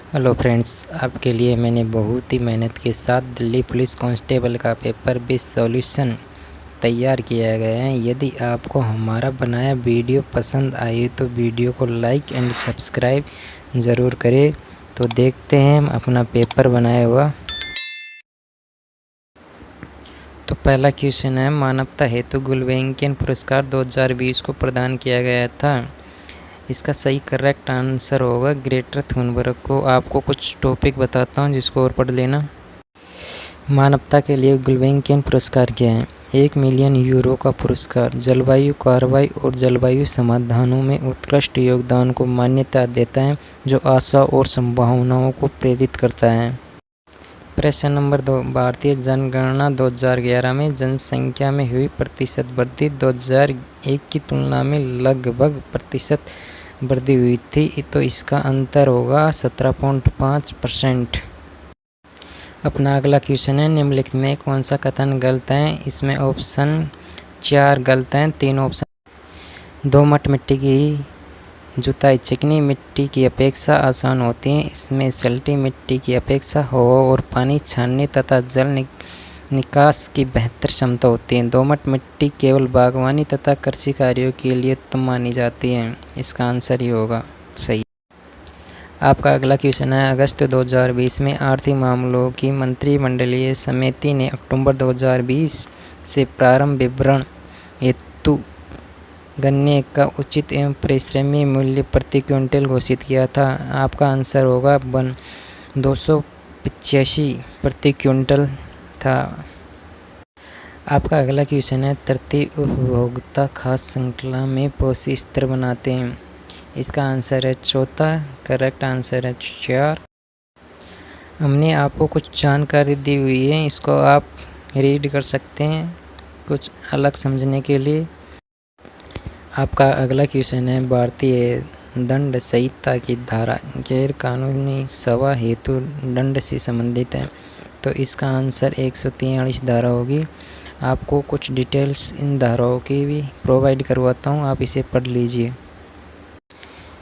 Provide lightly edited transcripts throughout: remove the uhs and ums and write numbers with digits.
Hello friends, आपके लिए मैंने बहुत ही मेहनत के साथ दिल्ली पुलिस कांस्टेबल का पेपर बेस्ड सॉल्यूशन तैयार किया गया है। यदि आपको हमारा बनाया वीडियो पसंद आए तो वीडियो को लाइक एंड सब्सक्राइब ज़रूर करें। तो देखते हैं हम अपना पेपर बनाया हुआ। तो पहला क्वेश्चन है, मानवता हेतु गुलवेंकियन पुरस्कार 2020 को प्रदान किया गया था। इसका सही करेक्ट आंसर होगा ग्रेटा थुनबर्ग को। आपको कुछ टॉपिक बताता हूँ जिसको और पढ़ लेना। मानवता के लिए गुलवेंकियन पुरस्कार क्या है? 1 मिलियन यूरो का पुरस्कार जलवायु कार्रवाई और जलवायु समाधानों में उत्कृष्ट योगदान को मान्यता देता है, जो आशा और संभावनाओं को प्रेरित करता है। प्रश्न नंबर 2, भारतीय जनगणना 2011 में जनसंख्या में हुई प्रतिशत वृद्धि 2001 की तुलना में लगभग प्रतिशत वृद्धि हुई थी, तो इसका अंतर होगा 17.5%। अपना अगला क्वेश्चन है, निम्नलिखित में कौन सा कथन गलत है? इसमें ऑप्शन 4 गलत हैं, 3 ऑप्शन। दोमट मिट्टी की जुताई चिकनी मिट्टी की अपेक्षा आसान होती है। इसमें सल्टी मिट्टी की अपेक्षा हवा और पानी छानने तथा जल निकास की बेहतर क्षमता होती है। दोमट मिट्टी केवल बागवानी तथा कृषि कार्यों के लिए उत्तम मानी जाती है। इसका आंसर ही होगा सही। आपका अगला क्वेश्चन है, अगस्त 2020 में आर्थिक मामलों की मंत्रिमंडलीय समिति ने अक्टूबर 2020 से प्रारंभ विवरण हेतु गन्ने का उचित एवं परिश्रमी मूल्य प्रति क्विंटल घोषित किया था। आपका आंसर होगा 285 प्रति क्विंटल था। आपका अगला क्वेश्चन है, तृतीय उपभोक्ता खाद्य श्रृंखला में पोषक स्तर बनाते हैं। इसका आंसर है चौथा, करेक्ट आंसर है 4। हमने आपको कुछ जानकारी दी हुई है, इसको आप रीड कर सकते हैं कुछ अलग समझने के लिए। आपका अगला क्वेश्चन है, भारतीय दंड संहिता की धारा गैर कानूनी सेवा हेतु दंड से संबंधित है, तो इसका आंसर 143 धारा होगी। आपको कुछ डिटेल्स इन धाराओं की भी प्रोवाइड करवाता हूँ, आप इसे पढ़ लीजिए।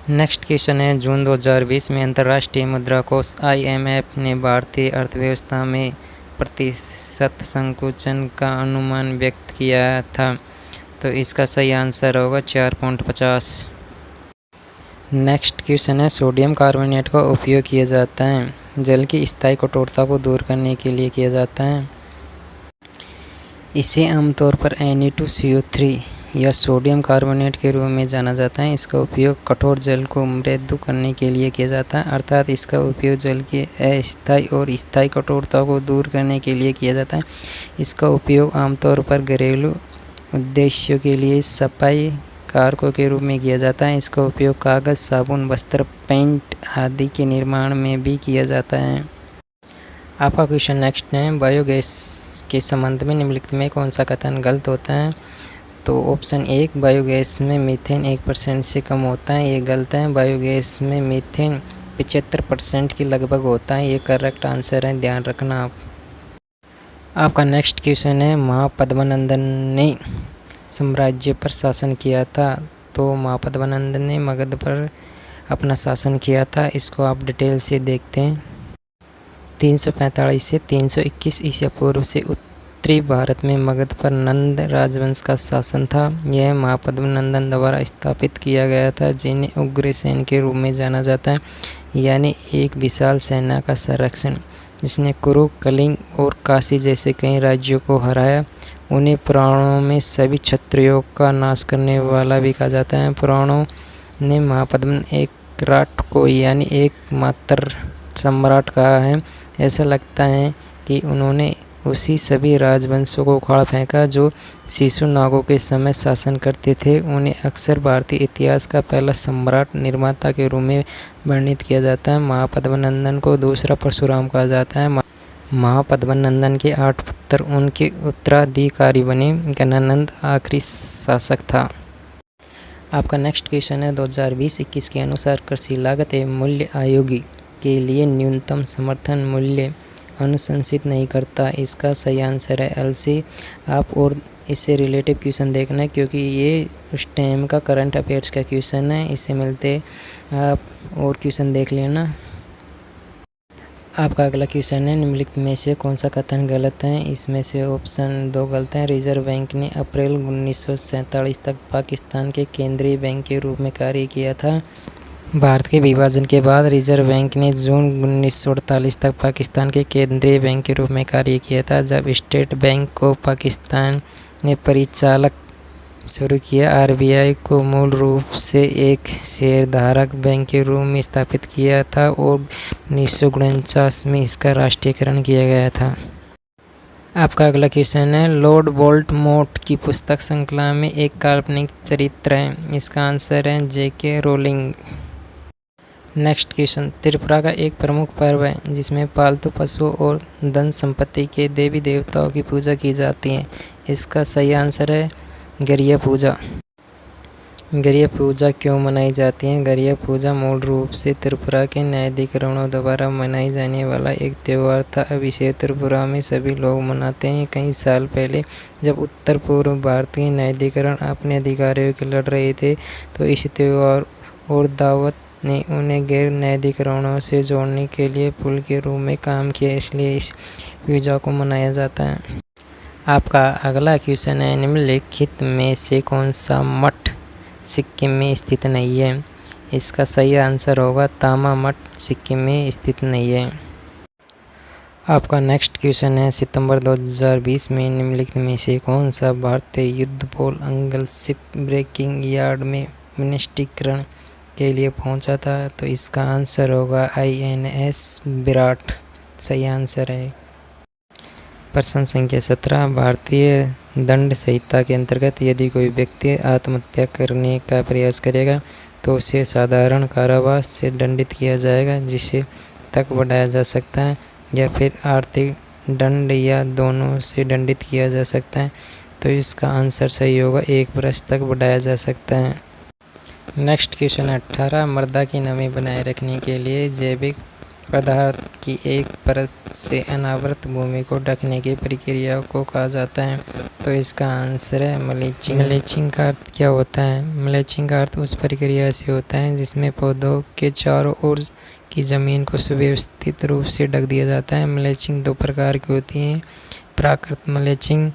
नेक्स्ट क्वेश्चन है, जून 2020 में अंतर्राष्ट्रीय मुद्रा कोष IMF ने भारतीय अर्थव्यवस्था में प्रतिशत संकुचन का अनुमान व्यक्त किया था, तो इसका सही आंसर होगा 4.50। नेक्स्ट क्वेश्चन है, सोडियम कार्बोनेट का उपयोग किया जाता है जल की स्थायी कठोरता को दूर करने के लिए किया जाता है। इसे आमतौर पर Na2CO3 या सोडियम कार्बोनेट के रूप में जाना जाता है। इसका उपयोग कठोर जल को मृदु करने के लिए किया जाता है, अर्थात इसका उपयोग जल की अस्थायी और स्थायी कठोरता को दूर करने के लिए किया जाता है। इसका उपयोग आमतौर पर घरेलू उद्देश्यों के लिए सफाई कारकों के रूप में किया जाता है। इसका उपयोग कागज़, साबुन, वस्त्र, पेंट आदि के निर्माण में भी किया जाता है। आपका क्वेश्चन नेक्स्ट है, बायोगैस के संबंध में निम्नलिखित में कौन सा कथन गलत होता है? तो ऑप्शन 1, बायोगैस में मीथेन 1% से कम होता है, ये गलत है। बायोगैस में मीथेन 75% के लगभग होता है, ये करेक्ट आंसर है, ध्यान रखना आप। आपका नेक्स्ट क्वेश्चन है, महापद्मनंदन ने साम्राज्य पर शासन किया था, तो महापद्मनंदन ने मगध पर अपना शासन किया था। इसको आप डिटेल से देखते हैं। 345 से 321 ईसा पूर्व से उत्तरी भारत में मगध पर नंद राजवंश का शासन था। यह महापद्मनंदन द्वारा स्थापित किया गया था, जिन्हें उग्रसेन के रूप में जाना जाता है, यानी एक विशाल सेना का संरक्षण, जिसने कुरु, कलिंग और काशी जैसे कई राज्यों को हराया। उन्हें पुराणों में सभी क्षत्रियों का नाश करने वाला भी कहा जाता है। पुराणों ने महापद्मन एक राट को यानी एकमात्र सम्राट कहा है। ऐसा लगता है कि उन्होंने उसी सभी राजवंशों को उखाड़ फेंका जो शिशुनागों के समय शासन करते थे। उन्हें अक्सर भारतीय इतिहास का पहला सम्राट निर्माता के रूप में वर्णित किया जाता है। महापद्मनंदन को दूसरा परशुराम कहा जाता है। महापद्मनंदन के 8 पुत्र उनके उत्तराधिकारी बने। गणानंद आखिरी शासक था। आपका नेक्स्ट क्वेश्चन है, 2020-21 के अनुसार कृषि लागत एवं मूल्य आयोग के लिए न्यूनतम समर्थन मूल्य अनुशंसित नहीं करता। इसका सही आंसर है LC। आप और इससे रिलेटिव क्वेश्चन देखना है, क्योंकि ये उस टाइम का करंट अफेयर्स का क्वेश्चन है। इससे मिलते आप और क्वेश्चन देख लेना। आपका अगला क्वेश्चन है, निम्नलिखित में से कौन सा कथन गलत है? इसमें से ऑप्शन 2 गलत है। रिजर्व बैंक ने अप्रैल 1947 तक पाकिस्तान के केंद्रीय बैंक के रूप में कार्य किया था। भारत के विभाजन के बाद रिजर्व बैंक ने जून 1948 तक पाकिस्तान के केंद्रीय बैंक के रूप में कार्य किया था। जब स्टेट बैंक को पाकिस्तान ने परिचालक शुरू किया, आरबीआई को मूल रूप से एक शेयरधारक बैंक के रूप में स्थापित किया था और 1949 में इसका राष्ट्रीयकरण किया गया था। आपका अगला क्वेश्चन है, लॉर्ड वोल्डेमॉर्ट की पुस्तक श्रृंखला में एक काल्पनिक चरित्र है। इसका आंसर है जेके रोलिंग। नेक्स्ट क्वेश्चन, त्रिपुरा का एक प्रमुख पर्व है जिसमें पालतू पशुओं और धन संपत्ति के देवी देवताओं की पूजा की जाती है। इसका सही आंसर है गरिया पूजा। गरिया पूजा क्यों मनाई जाती है? गरिया पूजा मूल रूप से त्रिपुरा के न्यायाधिकरणों द्वारा मनाई जाने वाला एक त्यौहार था। अब इसे त्रिपुरा में सभी लोग मनाते हैं। कई साल पहले जब उत्तर पूर्व भारतीय न्यायाधिकरण अपने अधिकारियों के लड़ रहे थे तो इस त्यौहार और दावत ने उन्हें गैर न्यायाधिकरणों से जोड़ने के लिए पुल के रूप में काम किया, इसलिए इस पूजा को मनाया जाता है। आपका अगला क्वेश्चन है, निम्नलिखित में से कौन सा मठ सिक्किम में स्थित नहीं है? इसका सही आंसर होगा तामा मठ सिक्किम में स्थित नहीं है। आपका नेक्स्ट क्वेश्चन है, सितंबर 2020 में निम्नलिखित में से कौन सा भारतीय युद्धपोत अंगल शिप ब्रेकिंग यार्ड में विनिष्टीकरण के लिए पहुंचा था? तो इसका आंसर होगा INS विराट। सही आंसर है। प्रश्न संख्या 17, भारतीय दंड संहिता के अंतर्गत यदि कोई व्यक्ति आत्महत्या करने का प्रयास करेगा तो उसे साधारण कारावास से दंडित किया जाएगा, जिसे तक बढ़ाया जा सकता है, या फिर आर्थिक दंड, या दोनों से दंडित किया जा सकता है। तो इसका आंसर सही होगा 1 वर्ष तक बढ़ाया जा सकता है। नेक्स्ट क्वेश्चन 18, मृदा की नमी बनाए रखने के लिए जैविक पदार्थ की एक परत से अनावृत भूमि को ढकने की प्रक्रिया को कहा जाता है। तो इसका आंसर है मल्चिंग। मल्चिंग का अर्थ क्या होता है? मल्चिंग का अर्थ उस प्रक्रिया से होता है जिसमें पौधों के चारों ओर की ज़मीन को सुव्यवस्थित रूप से ढक दिया जाता है। मल्चिंग 2 प्रकार की होती है, प्राकृतिक मल्चिंग,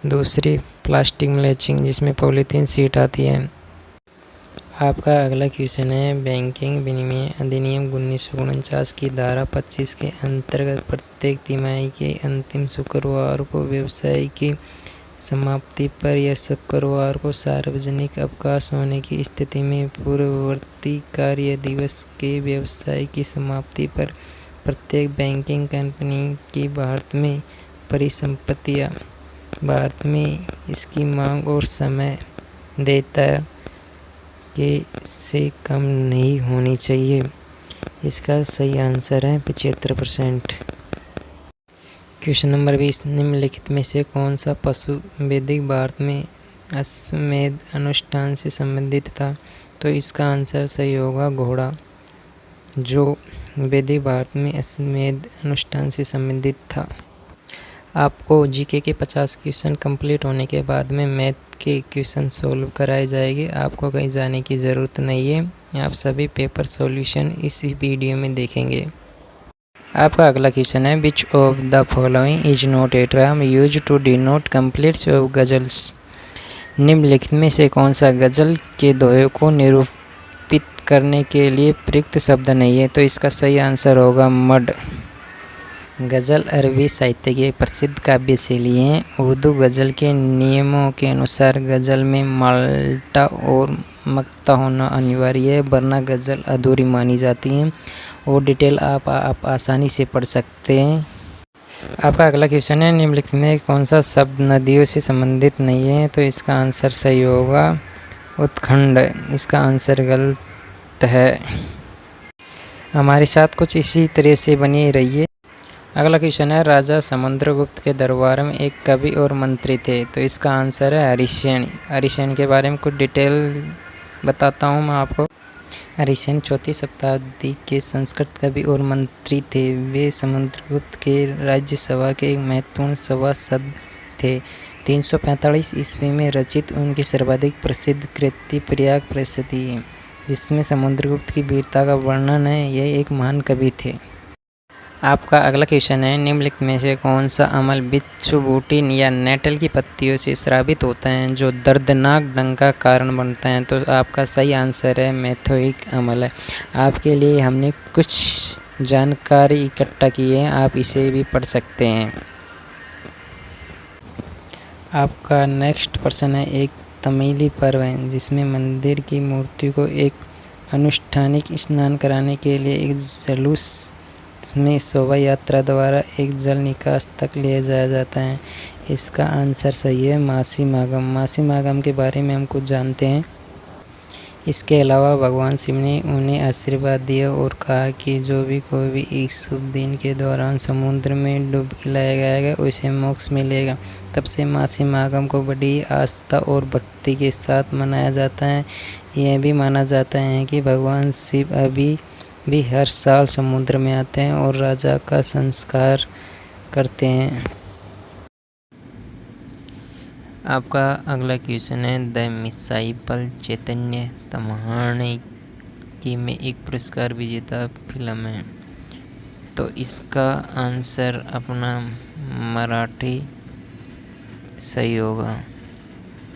दूसरी प्लास्टिक मल्चिंग जिसमें पॉलीथीन शीट आती है। आपका अगला क्वेश्चन है, बैंकिंग विनिमय अधिनियम 1949 की धारा 25 के अंतर्गत प्रत्येक तिमाही के अंतिम शुक्रवार को व्यवसाय की समाप्ति पर या शुक्रवार को सार्वजनिक अवकाश होने की स्थिति में पूर्ववर्ती कार्य दिवस के व्यवसाय की समाप्ति पर प्रत्येक बैंकिंग कंपनी की भारत में परिसंपत्तियां भारत में इसकी मांग और समय देयता के से कम नहीं होनी चाहिए। इसका सही आंसर है 75%। क्वेश्चन नंबर 20, निम्नलिखित में से कौन सा पशु वैदिक भारत में अश्वमेध अनुष्ठान से संबंधित था? तो इसका आंसर सही होगा घोड़ा, जो वैदिक भारत में अश्वमेध अनुष्ठान से संबंधित था। आपको जीके के 50 क्वेश्चन कंप्लीट होने के बाद में मैथ के क्वेश्चन सोल्व कराए जाएंगे। आपको कहीं जाने की ज़रूरत नहीं है, आप सभी पेपर सॉल्यूशन इस वीडियो में देखेंगे। आपका अगला क्वेश्चन है, which of the following is not a term use to denote couplets of ghazals? निम्नलिखित में से कौन सा गज़ल के दोहे को निरूपित करने के लिए प्रयुक्त शब्द नहीं है? तो इसका सही आंसर होगा मड। गज़ल अरबी साहित्य के प्रसिद्ध काव्य शैली हैं। उर्दू गज़ल के नियमों के अनुसार गज़ल में माल्टा और मक्ता होना अनिवार्य है, वरना गज़ल अधूरी मानी जाती है। और डिटेल आप आसानी से पढ़ सकते हैं। आपका अगला क्वेश्चन है, निम्नलिखित में कौन सा शब्द नदियों से संबंधित नहीं है? तो इसका आंसर सही होगा उत्खंड। इसका आंसर गलत है। हमारे साथ कुछ इसी तरह से बनी रहिए। अगला क्वेश्चन है, राजा समुद्रगुप्त के दरबार में एक कवि और मंत्री थे। तो इसका आंसर है हरिसेन। हरिसेन के बारे में कुछ डिटेल बताता हूँ मैं आपको। हरिसेन 4वीं शताब्दी के संस्कृत कवि और मंत्री थे। वे समुद्रगुप्त के राज्यसभा के एक महत्वपूर्ण सभासद थे। 345 ईस्वी में रचित उनकी सर्वाधिक प्रसिद्ध कृति प्रयाग प्रसिद्धि जिसमें समुद्रगुप्त की वीरता का वर्णन है। यह एक महान कवि थे। आपका अगला क्वेश्चन है, निम्नलिखित में से कौन सा अमल बिच्छू बूटी या नेटल की पत्तियों से स्रावित होता है जो दर्दनाक डंक का कारण बनता है? तो आपका सही आंसर है मैथोइक अमल है। आपके लिए हमने कुछ जानकारी इकट्ठा की है, आप इसे भी पढ़ सकते हैं। आपका नेक्स्ट प्रश्न है, एक तमिली पर्व है जिसमें मंदिर की मूर्ति को एक अनुष्ठानिक स्नान कराने के लिए एक जुलूस में शोभा यात्रा द्वारा एक जल निकास तक ले जाया जाता है। इसका आंसर सही है मासी मागम। मासी मागम के बारे में हम कुछ जानते हैं। इसके अलावा भगवान शिव ने उन्हें आशीर्वाद दिया और कहा कि जो भी कोई भी इस शुभ दिन के दौरान समुद्र में डुबकी लगाएगा उसे मोक्ष मिलेगा। तब से मासी मागम को बड़ी आस्था और भक्ति के साथ मनाया जाता है। यह भी माना जाता है कि भगवान शिव अभी भी हर साल समुद्र में आते हैं और राजा का संस्कार करते हैं। आपका अगला क्वेश्चन है, द मिसाइपल चैतन्य तम्हाणे की में एक पुरस्कार विजेता फिल्म है। तो इसका आंसर अपना मराठी सही होगा।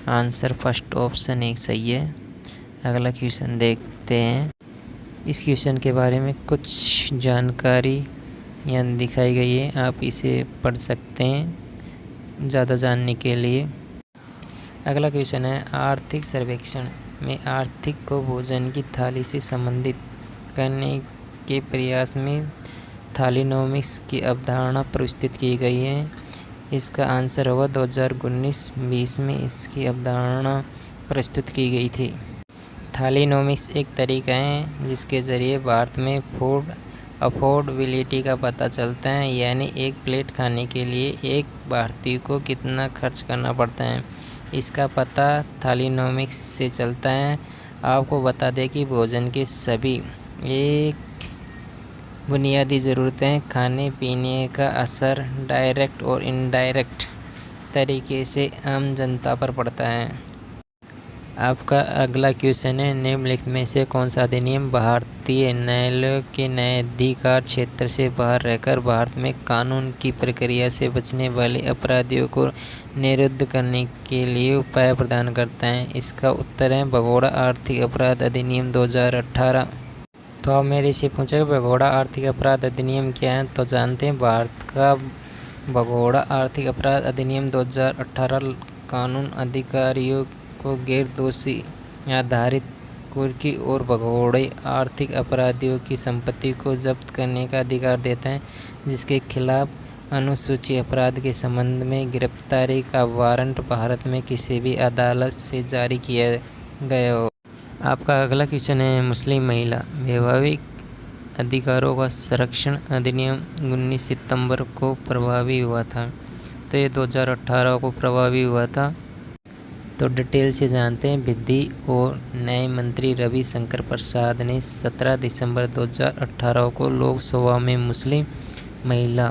आंसर फर्स्ट ऑप्शन एक सही है। अगला क्वेश्चन देखते हैं। इस क्वेश्चन के बारे में कुछ जानकारी यहाँ दिखाई गई है, आप इसे पढ़ सकते हैं ज़्यादा जानने के लिए। अगला क्वेश्चन है, आर्थिक सर्वेक्षण में आर्थिक को भोजन की थाली से संबंधित करने के प्रयास में थालीनोमिक्स की अवधारणा प्रस्तुत की गई है। इसका आंसर होगा 2019-20 में इसकी अवधारणा प्रस्तुत की गई थी। थालीनोमिक्स एक तरीका है जिसके ज़रिए भारत में फूड अफोर्डेबिलिटी का पता चलता है, यानी एक प्लेट खाने के लिए एक भारतीय को कितना खर्च करना पड़ता है। इसका पता थालीनोमिक्स से चलता है। आपको बता दें कि भोजन के सभी एक बुनियादी ज़रूरतें खाने पीने का असर डायरेक्ट और इनडायरेक्ट तरीके से आम जनता पर पड़ता है। आपका अगला क्वेश्चन है, निम्नलिखित में से कौन सा अधिनियम भारतीय न्यायालयों के न्यायाधिकार क्षेत्र से बाहर रहकर भारत में कानून की प्रक्रिया से बचने वाले अपराधियों को निरुद्ध करने के लिए उपाय प्रदान करता है? इसका उत्तर है भगोड़ा आर्थिक अपराध अधिनियम 2018। तो आप मेरे से पूछे भगोड़ा आर्थिक अपराध अधिनियम क्या है, तो जानते हैं। भारत का भगोड़ा आर्थिक अपराध अधिनियम 2018 कानून अधिकारियों को गैर दोषी आधारित कुर्की और भगोड़े आर्थिक अपराधियों की संपत्ति को जब्त करने का अधिकार देता है, जिसके खिलाफ अनुसूची अपराध के संबंध में गिरफ्तारी का वारंट भारत में किसी भी अदालत से जारी किया गया हो। आपका अगला क्वेश्चन है, मुस्लिम महिला वैवाहिक अधिकारों का संरक्षण अधिनियम 19 सितंबर को प्रभावी हुआ था। तो ये 2018 को प्रभावी हुआ था। तो डिटेल से जानते हैं। विधि और न्याय मंत्री रविशंकर प्रसाद ने 17 दिसंबर 2018 को लोकसभा में मुस्लिम महिला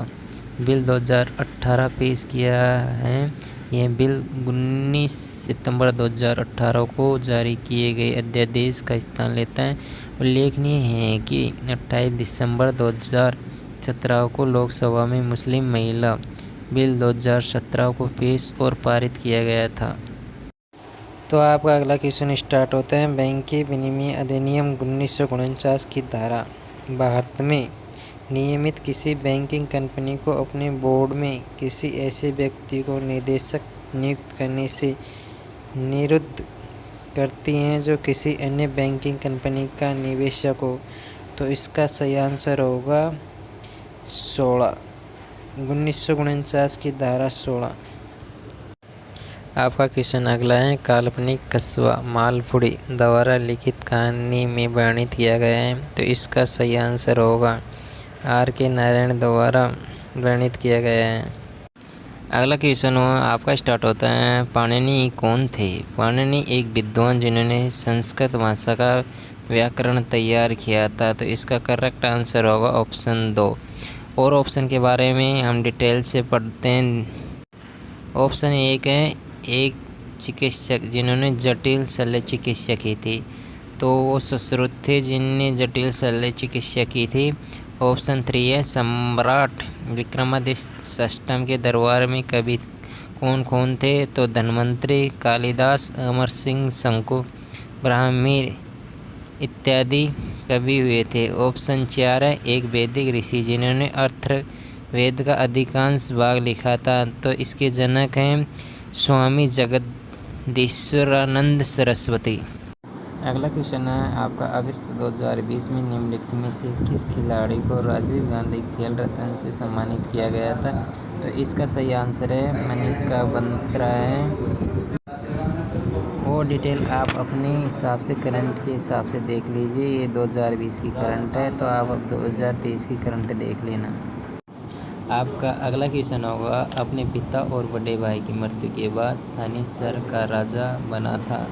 बिल 2018 पेश किया है। यह बिल 19 सितंबर 2018 को जारी किए गए अध्यादेश का स्थान लेता है। उल्लेखनीय है कि 28 दिसंबर 2017 को लोकसभा में मुस्लिम महिला बिल 2017 को पेश और पारित किया गया था। तो आपका अगला क्वेश्चन स्टार्ट होता है। बैंकिंग विनिमय अधिनियम 1949 की धारा भारत में नियमित किसी बैंकिंग कंपनी को अपने बोर्ड में किसी ऐसे व्यक्ति को निदेशक नियुक्त करने से निरुद्ध करती हैं जो किसी अन्य बैंकिंग कंपनी का निवेशक हो। तो इसका सही आंसर होगा 16, 1949 की धारा 16। आपका क्वेश्चन अगला है, काल्पनिक कस्बा मालपुड़ी द्वारा लिखित कहानी में वर्णित किया गया है। तो इसका सही आंसर होगा R.K. नारायण द्वारा वर्णित किया गया है। अगला क्वेश्चन आपका स्टार्ट होता है, पाणिनि कौन थे? पाणिनि एक विद्वान जिन्होंने संस्कृत भाषा का व्याकरण तैयार किया था। तो इसका करेक्ट आंसर होगा ऑप्शन 2। और ऑप्शन के बारे में हम डिटेल से पढ़ते हैं। ऑप्शन 1 है, एक चिकित्सक जिन्होंने जटिल शल्य चिकित्सा की थी। तो वो सुश्रुत थे जिनने जटिल शल्य चिकित्सा की थी। ऑप्शन 3 है सम्राट विक्रमादित्य षष्ठम के दरबार में कवि कौन कौन थे? तो धन्वंतरि, कालिदास, अमर सिंह, शंकु, ब्राह्मी इत्यादि कवि हुए थे। ऑप्शन 4 है एक वैदिक ऋषि जिन्होंने अथर्ववेद का अधिकांश भाग लिखा था। तो इसके जनक हैं स्वामी जगदीश्वरानंद सरस्वती। अगला क्वेश्चन है आपका, अगस्त 2020 में निम्नलिखित में से किस खिलाड़ी को राजीव गांधी खेल रत्न से सम्मानित किया गया था? तो इसका सही आंसर है मनिका बत्रा है। वो डिटेल आप अपने हिसाब से करंट के हिसाब से देख लीजिए। ये 2020 की करंट है, तो आप अब 2023 की करंट देख लेना। आपका अगला क्वेश्चन होगा, अपने पिता और बड़े भाई की मृत्यु के बाद थानेसर का राजा बना था।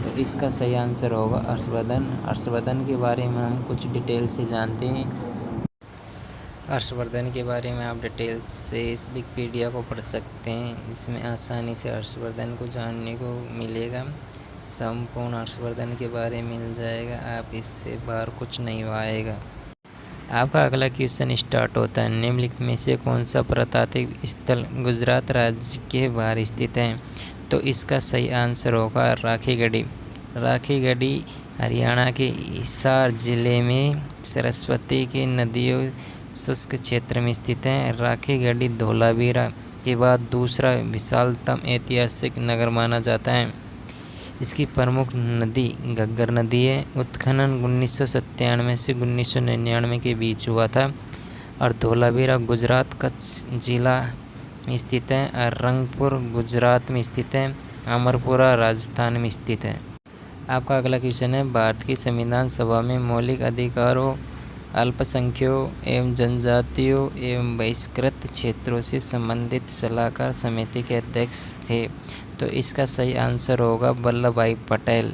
तो इसका सही आंसर होगा हर्षवर्धन। हर्षवर्धन के बारे में हम कुछ डिटेल से जानते हैं। हर्षवर्धन के बारे में आप डिटेल से इस विकिपीडिया को पढ़ सकते हैं, जिसमें आसानी से हर्षवर्धन को जानने को मिलेगा। संपूर्ण हर्षवर्धन के बारे में मिल जाएगा, आप इससे बाहर कुछ नहीं आएगा। आपका अगला क्वेश्चन स्टार्ट होता है, निम्नलिखित में से कौन सा पुरातात्विक स्थल गुजरात राज्य के बाहर स्थित है? तो इसका सही आंसर होगा राखीगढ़ी। राखीगढ़ी हरियाणा के हिसार जिले में सरस्वती की नदियों शुष्क क्षेत्र में स्थित है। राखीगढ़ी धोलावीरा के बाद दूसरा विशालतम ऐतिहासिक नगर माना जाता है। इसकी प्रमुख नदी घग्गर नदी है। उत्खनन 1997 से 1999 के बीच हुआ था और धोलावीरा गुजरात कच्छ जिला में स्थित है और रंगपुर गुजरात में स्थित है। अमरपुरा राजस्थान में स्थित है। आपका अगला क्वेश्चन है, भारत की संविधान सभा में मौलिक अधिकारों, अल्पसंख्यकों एवं जनजातियों एवं बहिष्कृत क्षेत्रों से संबंधित सलाहकार समिति के अध्यक्ष थे। तो इसका सही आंसर होगा वल्लभ भाई पटेल।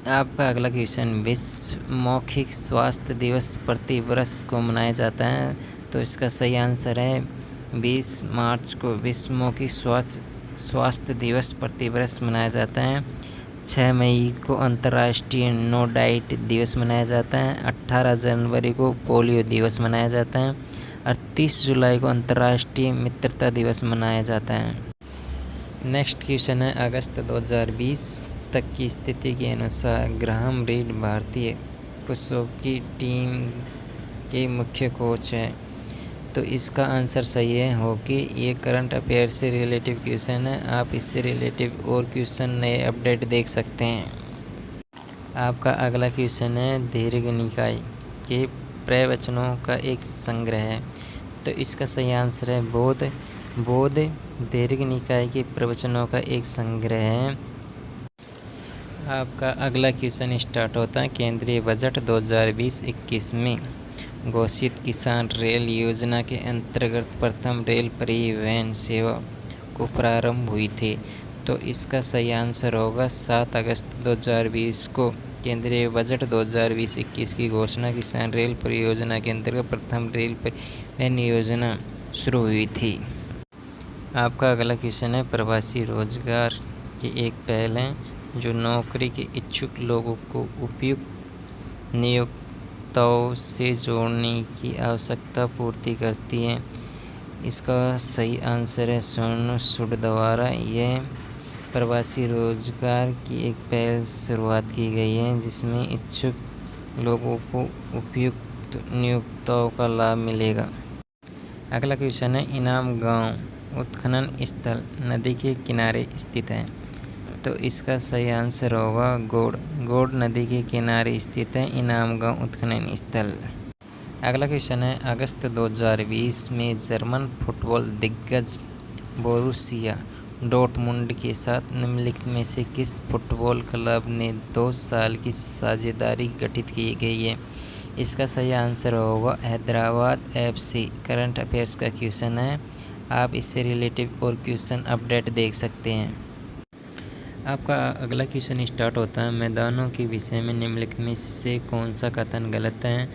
आपका अगला क्वेश्चन, विश्व मौखिक स्वास्थ्य दिवस प्रति वर्ष को मनाया जाता है। तो इसका सही आंसर है 20 मार्च को विश्व मौखिक स्वास्थ्य दिवस प्रति वर्ष मनाया जाता है। 6 मई को अंतर्राष्ट्रीय नो डाइट दिवस मनाया जाता है। 18 जनवरी को पोलियो दिवस मनाया जाता है और 30 जुलाई को अंतर्राष्ट्रीय मित्रता दिवस मनाया जाता है। नेक्स्ट क्वेश्चन है, अगस्त 2020 तक की स्थिति के अनुसार ग्राहम रीड भारतीय पुरुषों की टीम के मुख्य कोच हैं। तो इसका आंसर सही है हॉकी। ये करंट अफेयर से रिलेटिव क्वेश्चन है, आप इससे रिलेटिव और क्वेश्चन नए अपडेट देख सकते हैं। आपका अगला क्वेश्चन है, दीर्घ निकाय के प्रवचनों का एक संग्रह है। तो इसका सही आंसर है बौद्ध दीर्घ निकाय के प्रवचनों का एक संग्रह है। आपका अगला क्वेश्चन स्टार्ट होता है, केंद्रीय बजट 2020-21 में घोषित किसान रेल योजना के अंतर्गत प्रथम रेल परिवहन सेवा को प्रारंभ हुई थी। तो इसका सही आंसर होगा 7 अगस्त 2020 को केंद्रीय बजट 2020-21 की घोषणा किसान रेल परियोजना के अंतर्गत प्रथम रेल परिवहन योजना शुरू हुई थी। आपका अगला क्वेश्चन है, प्रवासी रोजगार की एक पहल है जो नौकरी के इच्छुक लोगों को उपयुक्त नियोक्ताओं से जोड़ने की आवश्यकता पूर्ति करती है। इसका सही आंसर है सोनू सूद द्वारा यह प्रवासी रोजगार की एक पहल शुरुआत की गई है, जिसमें इच्छुक लोगों को उपयुक्त नियोक्ताओं का लाभ मिलेगा। अगला क्वेश्चन है, इनाम गांव उत्खनन स्थल नदी के किनारे स्थित है। तो इसका सही आंसर होगा गौड़ नदी के किनारे स्थित है इनाम गांव उत्खनन स्थल। अगला क्वेश्चन है, अगस्त 2020 में जर्मन फुटबॉल दिग्गज बोरुसिया डॉर्टमुंड के साथ निम्नलिखित में से किस फुटबॉल क्लब ने 2 साल की साझेदारी गठित की गई है? इसका सही आंसर होगा हैदराबाद FC। करंट अफेयर्स का क्वेश्चन है, आप इससे रिलेटिव और क्वेश्चन अपडेट देख सकते हैं। आपका अगला क्वेश्चन स्टार्ट होता है, मैदानों के विषय में निम्नलिखित में से कौन सा कथन गलत है?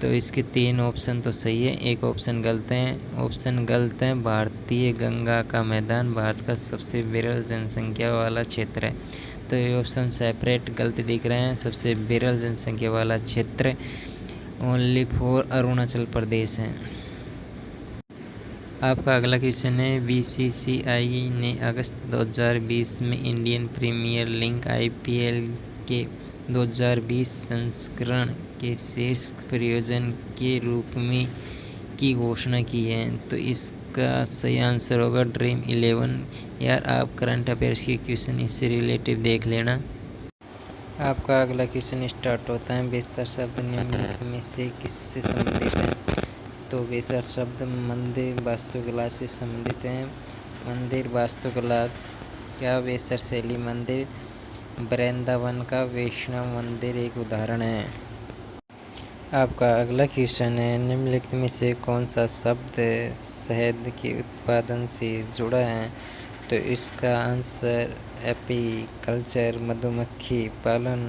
तो इसके 3 ऑप्शन तो सही है, एक ऑप्शन गलत है। ऑप्शन गलत है, भारतीय गंगा का मैदान भारत का सबसे विरल जनसंख्या वाला क्षेत्र है। तो ये ऑप्शन सेपरेट गलत दिख रहे हैं। सबसे विरल जनसंख्या वाला क्षेत्र ओनली फॉर अरुणाचल प्रदेश है। आपका अगला क्वेश्चन है, बीसीसीआई ने अगस्त 2020 में इंडियन प्रीमियर लीग आईपीएल के 2020 संस्करण के शेष प्रायोजन के रूप में की घोषणा की है। तो इसका सही आंसर होगा ड्रीम 11। यार आप करंट अफेयर्स के क्वेश्चन इससे रिलेटिव देख लेना। आपका अगला क्वेश्चन स्टार्ट होता है, बेसर शब्द निम्नलिखित में से किससे संबंधित है। तो बेसर शब्द मंदिर वास्तुकला से संबंधित है। मंदिर वास्तुकला क्या बेसर शैली मंदिर वृंदावन का वैष्णव मंदिर एक उदाहरण है। आपका अगला क्वेश्चन है, निम्नलिखित में से कौन सा शब्द शहद के उत्पादन से जुड़ा है। तो इसका आंसर एपीकल्चर मधुमक्खी पालन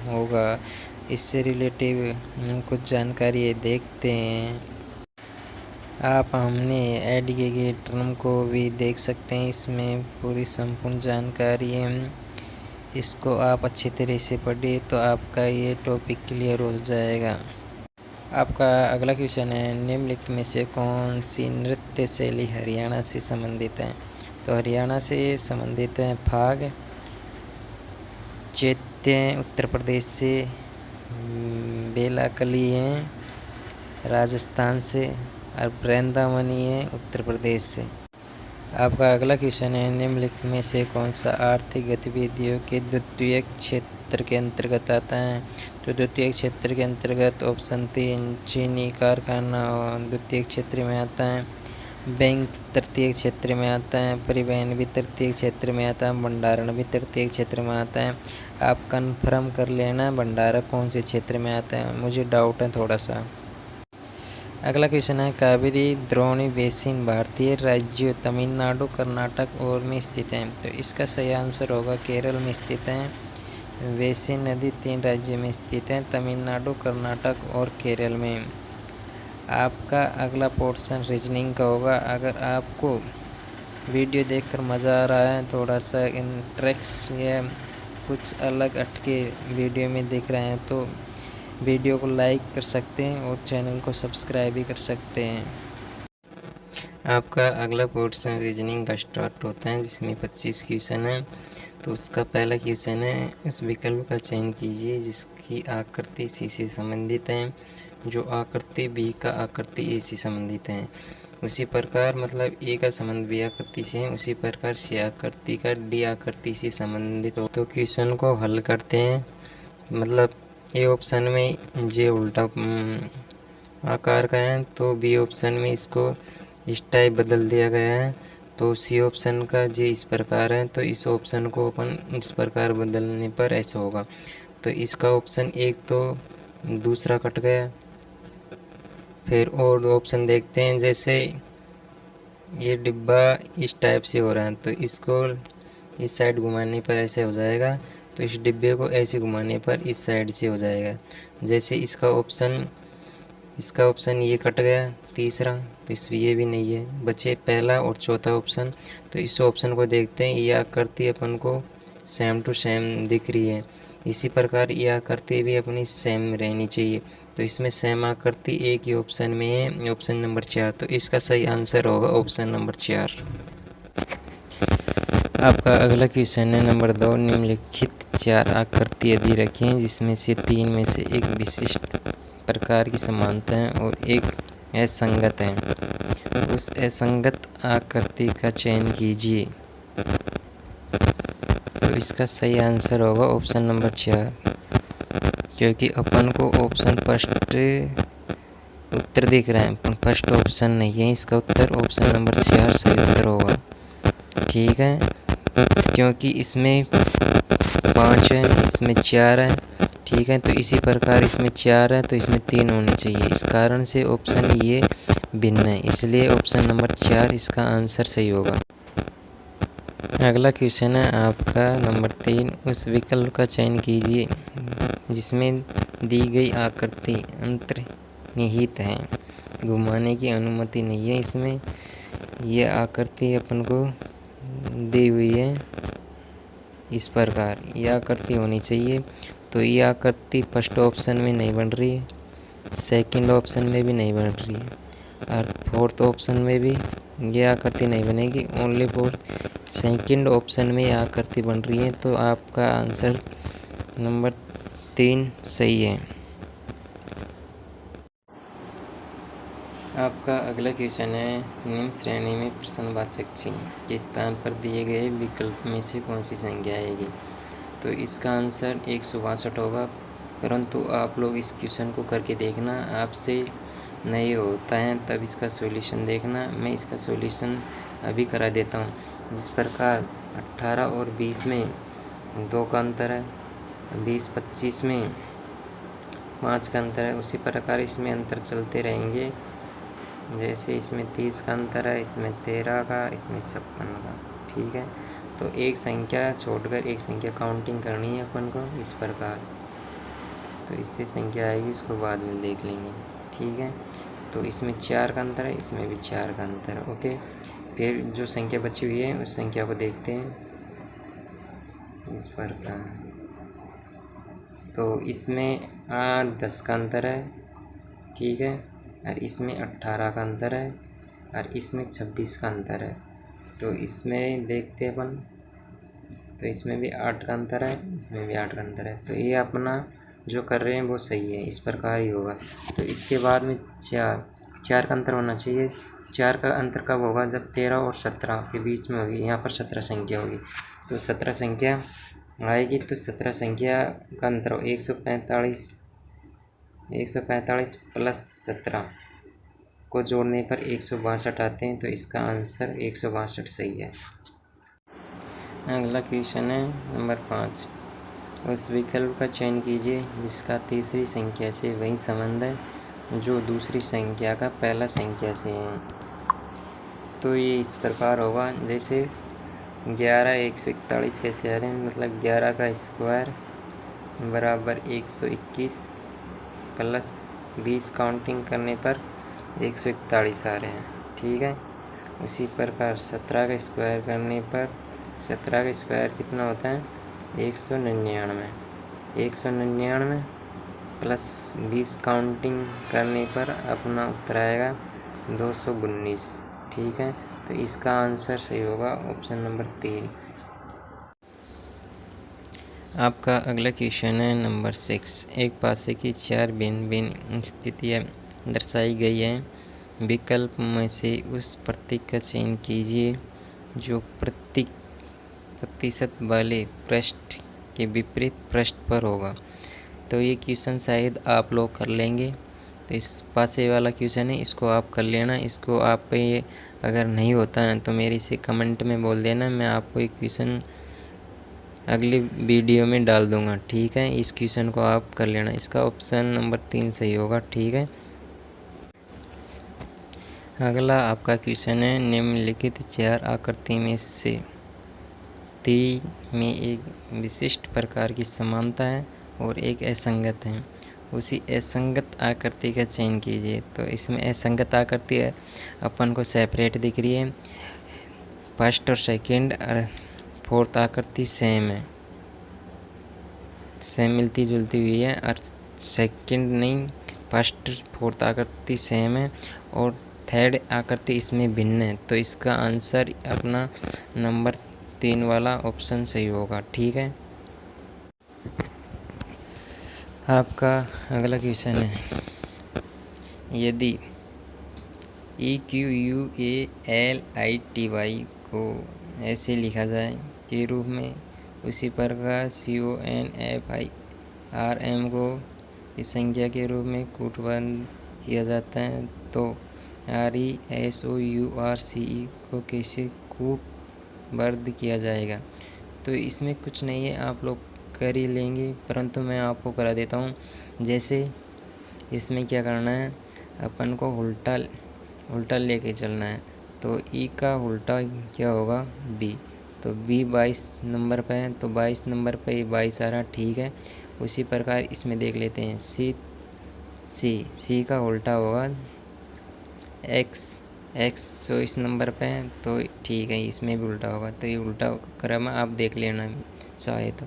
होगा। इससे रिलेटिव हम कुछ जानकारी देखते हैं। आप हमने ऐड किए गए टर्म को भी देख सकते हैं, इसमें पूरी संपूर्ण जानकारी है। इसको आप अच्छी तरह से पढ़िए तो आपका ये टॉपिक क्लियर हो जाएगा। आपका अगला क्वेश्चन है, निम्नलिखित में से कौन सी नृत्य शैली हरियाणा से संबंधित है। तो हरियाणा से संबंधित है फाग, चैत्य उत्तर प्रदेश से, बेलाकली है राजस्थान से, और वृंदावनी है उत्तर प्रदेश से। आपका अगला क्वेश्चन है, निम्नलिखित में से कौन सा आर्थिक गतिविधियों के द्वितीयक क्षेत्र के अंतर्गत आता है। तो द्वितीयक क्षेत्र के अंतर्गत ऑप्शन 3 चीनी कारखाना द्वितीयक क्षेत्र में आता है, बैंक तृतीय क्षेत्र में आता है, परिवहन भी तृतीय क्षेत्र में आता है, भंडारण भी तृतीय क्षेत्र में आता है। आप कंफर्म कर लेना भंडारण कौन से क्षेत्र में आता है, मुझे डाउट है थोड़ा सा। अगला क्वेश्चन है, कावेरी द्रोणी बेसिन भारतीय राज्यों तमिलनाडु कर्नाटक और में स्थित है। तो इसका सही आंसर होगा केरल में स्थित है। बेसिन नदी 3 राज्यों में स्थित है, तमिलनाडु कर्नाटक और केरल में। आपका अगला पोर्शन रीजनिंग का होगा। अगर आपको वीडियो देखकर मज़ा आ रहा है, थोड़ा सा इंटरेस्ट या कुछ अलग हटके वीडियो में दिख रहे हैं, तो वीडियो को लाइक कर सकते हैं और चैनल को सब्सक्राइब भी कर सकते हैं। आपका अगला पोर्शन रीजनिंग का स्टार्ट होता है, जिसमें 25 क्वेश्चन है। तो उसका पहला क्वेश्चन है, उस विकल्प का चयन कीजिए जिसकी आकृति सी से संबंधित है, जो आकृति बी का आकृति ए से संबंधित है। उसी प्रकार मतलब ए का संबंध बी आकृति से है, उसी प्रकार सी आकृति का डी आकृति से संबंधित हो। तो क्वेश्चन को हल करते हैं। मतलब ए ऑप्शन में जे उल्टा आकार का है, तो बी ऑप्शन में इसको इस टाइप बदल दिया गया है। तो सी ऑप्शन का जे इस प्रकार है, तो इस ऑप्शन को अपन इस प्रकार बदलने पर ऐसा होगा। तो इसका ऑप्शन एक तो दूसरा कट गया। फिर और ऑप्शन देखते हैं, जैसे ये डिब्बा इस टाइप से हो रहा है, तो इसको इस साइड घुमाने पर ऐसे हो जाएगा। तो इस डिब्बे को ऐसे घुमाने पर इस साइड से हो जाएगा। जैसे इसका ऑप्शन ये कट गया तीसरा, तो इस ये भी नहीं है, बचे पहला और चौथा ऑप्शन। तो इस ऑप्शन को देखते हैं, ये आकृति अपन को सेम टू सेम दिख रही है। इसी प्रकार ये आकृति भी अपनी सेम रहनी चाहिए। तो इसमें सेम आकृति एक ही ऑप्शन में है, ऑप्शन नंबर 4। तो इसका सही आंसर होगा ऑप्शन नंबर 4। आपका अगला क्वेश्चन है नंबर 2, निम्नलिखित 4 आकृति यदि रखें जिसमें से 3 में से एक विशिष्ट प्रकार की समानता है और एक असंगत है, उस असंगत आकृति का चयन कीजिए। तो इसका सही आंसर होगा ऑप्शन नंबर 4, क्योंकि अपन को ऑप्शन फर्स्ट उत्तर दिख रहा है, पर फर्स्ट ऑप्शन नहीं है। इसका उत्तर ऑप्शन नंबर 4 सही उत्तर होगा। ठीक है, क्योंकि इसमें 5 है, इसमें 4 है। ठीक है, तो इसी प्रकार इसमें 4 है, तो इसमें 3 होने चाहिए। इस कारण से ऑप्शन ये भिन्न है, इसलिए ऑप्शन नंबर 4 इसका आंसर सही होगा। अगला क्वेश्चन है आपका नंबर 3, उस विकल्प का चयन कीजिए जिसमें दी गई आकृति अंतर्निहित है, घुमाने की अनुमति नहीं है। इसमें यह आकृति अपन को दी हुई है इस प्रकार, यह आकृति होनी चाहिए। तो यह आकृति फर्स्ट ऑप्शन में नहीं बन रही है, सेकंड ऑप्शन में भी नहीं बन रही है और फोर्थ ऑप्शन में भी ये आकृति नहीं बनेगी, ओनली फॉर सेकंड ऑप्शन में आकृति बन रही है। तो आपका आंसर नंबर 3 सही है। आपका अगला क्वेश्चन है, निम्न श्रेणी में प्रश्नवाचक चिन्ह के स्थान पर दिए गए विकल्प में से कौन सी संख्या आएगी। तो इसका आंसर 162 होगा, परंतु आप लोग इस क्वेश्चन को करके देखना, आपसे नहीं होता है तब इसका सॉल्यूशन देखना। मैं इसका सॉल्यूशन अभी करा देता हूँ। जिस प्रकार 18 और 20 में 2 का अंतर है, 20-25 में 5 का अंतर है, उसी प्रकार इसमें अंतर चलते रहेंगे। जैसे इसमें 30 का अंतर है, इसमें 13 का, इसमें 56 का। ठीक है, तो एक संख्या छोड़कर एक संख्या काउंटिंग करनी है अपन को इस प्रकार। तो इससे संख्या आएगी, उसको बाद में देख लेंगे। ठीक है, तो इसमें 4 का अंतर है, इसमें भी 4 का अंतर है। ओके, फिर जो संख्या बची हुई है उस संख्या को देखते हैं इस प्रकार। तो इसमें 10 का अंतर है, ठीक है, और इसमें 18 का अंतर है और इसमें 26 का अंतर है। तो इसमें देखते हैं अपन, तो इसमें भी 8 का अंतर है, इसमें भी 8 का अंतर है। तो ये अपना जो कर रहे हैं वो सही है, इस प्रकार ही होगा। तो इसके बाद में 4 का अंतर होना चाहिए। 4 का अंतर कब होगा, जब 13 और 17 के बीच में होगी। यहाँ पर 17 संख्या होगी, तो 17 संख्या आएगी। तो 17 संख्या का अंतर हो 145 प्लस 17 को जोड़ने पर 162 आते हैं। तो इसका आंसर 162 सही है। अगला क्वेश्चन है नंबर 5। उस विकल्प का चयन कीजिए जिसका तीसरी संख्या से वही संबंध है जो दूसरी संख्या का पहला संख्या से है। तो ये इस प्रकार होगा, जैसे 11 141 कैसे आ रहे हैं, मतलब 11 का स्क्वायर बराबर 121 प्लस 20 काउंटिंग करने पर 141 आ रहे हैं। ठीक है, उसी प्रकार 17 का स्क्वायर करने पर 17 का स्क्वायर कितना होता है, 199 प्लस 20 काउंटिंग करने पर अपना उत्तर आएगा 219। ठीक है, तो इसका आंसर सही होगा ऑप्शन नंबर 3। आपका अगला क्वेश्चन है नंबर 6। एक पासे की 4 भिन्न भिन्न स्थितियाँ दर्शाई गई हैं। विकल्प में से उस प्रतीक का चयन कीजिए जो प्रतिशत वाले पृष्ठ के विपरीत पृष्ठ पर होगा। तो ये क्वेश्चन शायद आप लोग कर लेंगे। तो इस पासे वाला क्वेश्चन है, इसको आप कर लेना। इसको आप पे ये अगर नहीं होता है तो मेरे से कमेंट में बोल देना, मैं आपको एक क्वेश्चन अगली वीडियो में डाल दूंगा। ठीक है, इस क्वेश्चन को आप कर लेना। इसका ऑप्शन नंबर 3 सही होगा। ठीक है, अगला आपका क्वेश्चन है, निम्नलिखित 4 आकृति में से 3 में एक विशिष्ट प्रकार की समानता है और एक असंगत है। उसी असंगत आकृति का चयन कीजिए। तो इसमें असंगत आकृति है अपन को सेपरेट दिख रही है, फर्स्ट और सेकंड और फोर्थ आकृति सेम है, सेम मिलती जुलती हुई है, और सेकंड नहीं, फर्स्ट फोर्थ आकृति सेम है और थर्ड आकृति इसमें भिन्न है। तो इसका आंसर अपना नंबर 3 वाला ऑप्शन सही होगा। ठीक है, आपका अगला क्वेश्चन है, यदि EQUALITY को ऐसे लिखा जाए के रूप में, उसी प्रकार CONFIRM को इस संख्या के रूप में कूटबद्ध किया जाता है, तो RESOURCE को कैसे कूटबद्ध किया जाएगा। तो इसमें कुछ नहीं है, आप लोग कर ही लेंगे, परंतु मैं आपको करा देता हूँ। जैसे इसमें क्या करना है, अपन को उल्टा लेके चलना है। तो E का उल्टा क्या होगा, B। तो B 22 नंबर पे है, तो 22 नंबर पे 22 आ रहा। ठीक है, उसी प्रकार इसमें देख लेते हैं। C का उल्टा होगा X 24 नंबर पे है, तो ठीक है, इसमें भी उल्टा होगा। तो ये उल्टा क्रम आप देख लेना चाहे तो।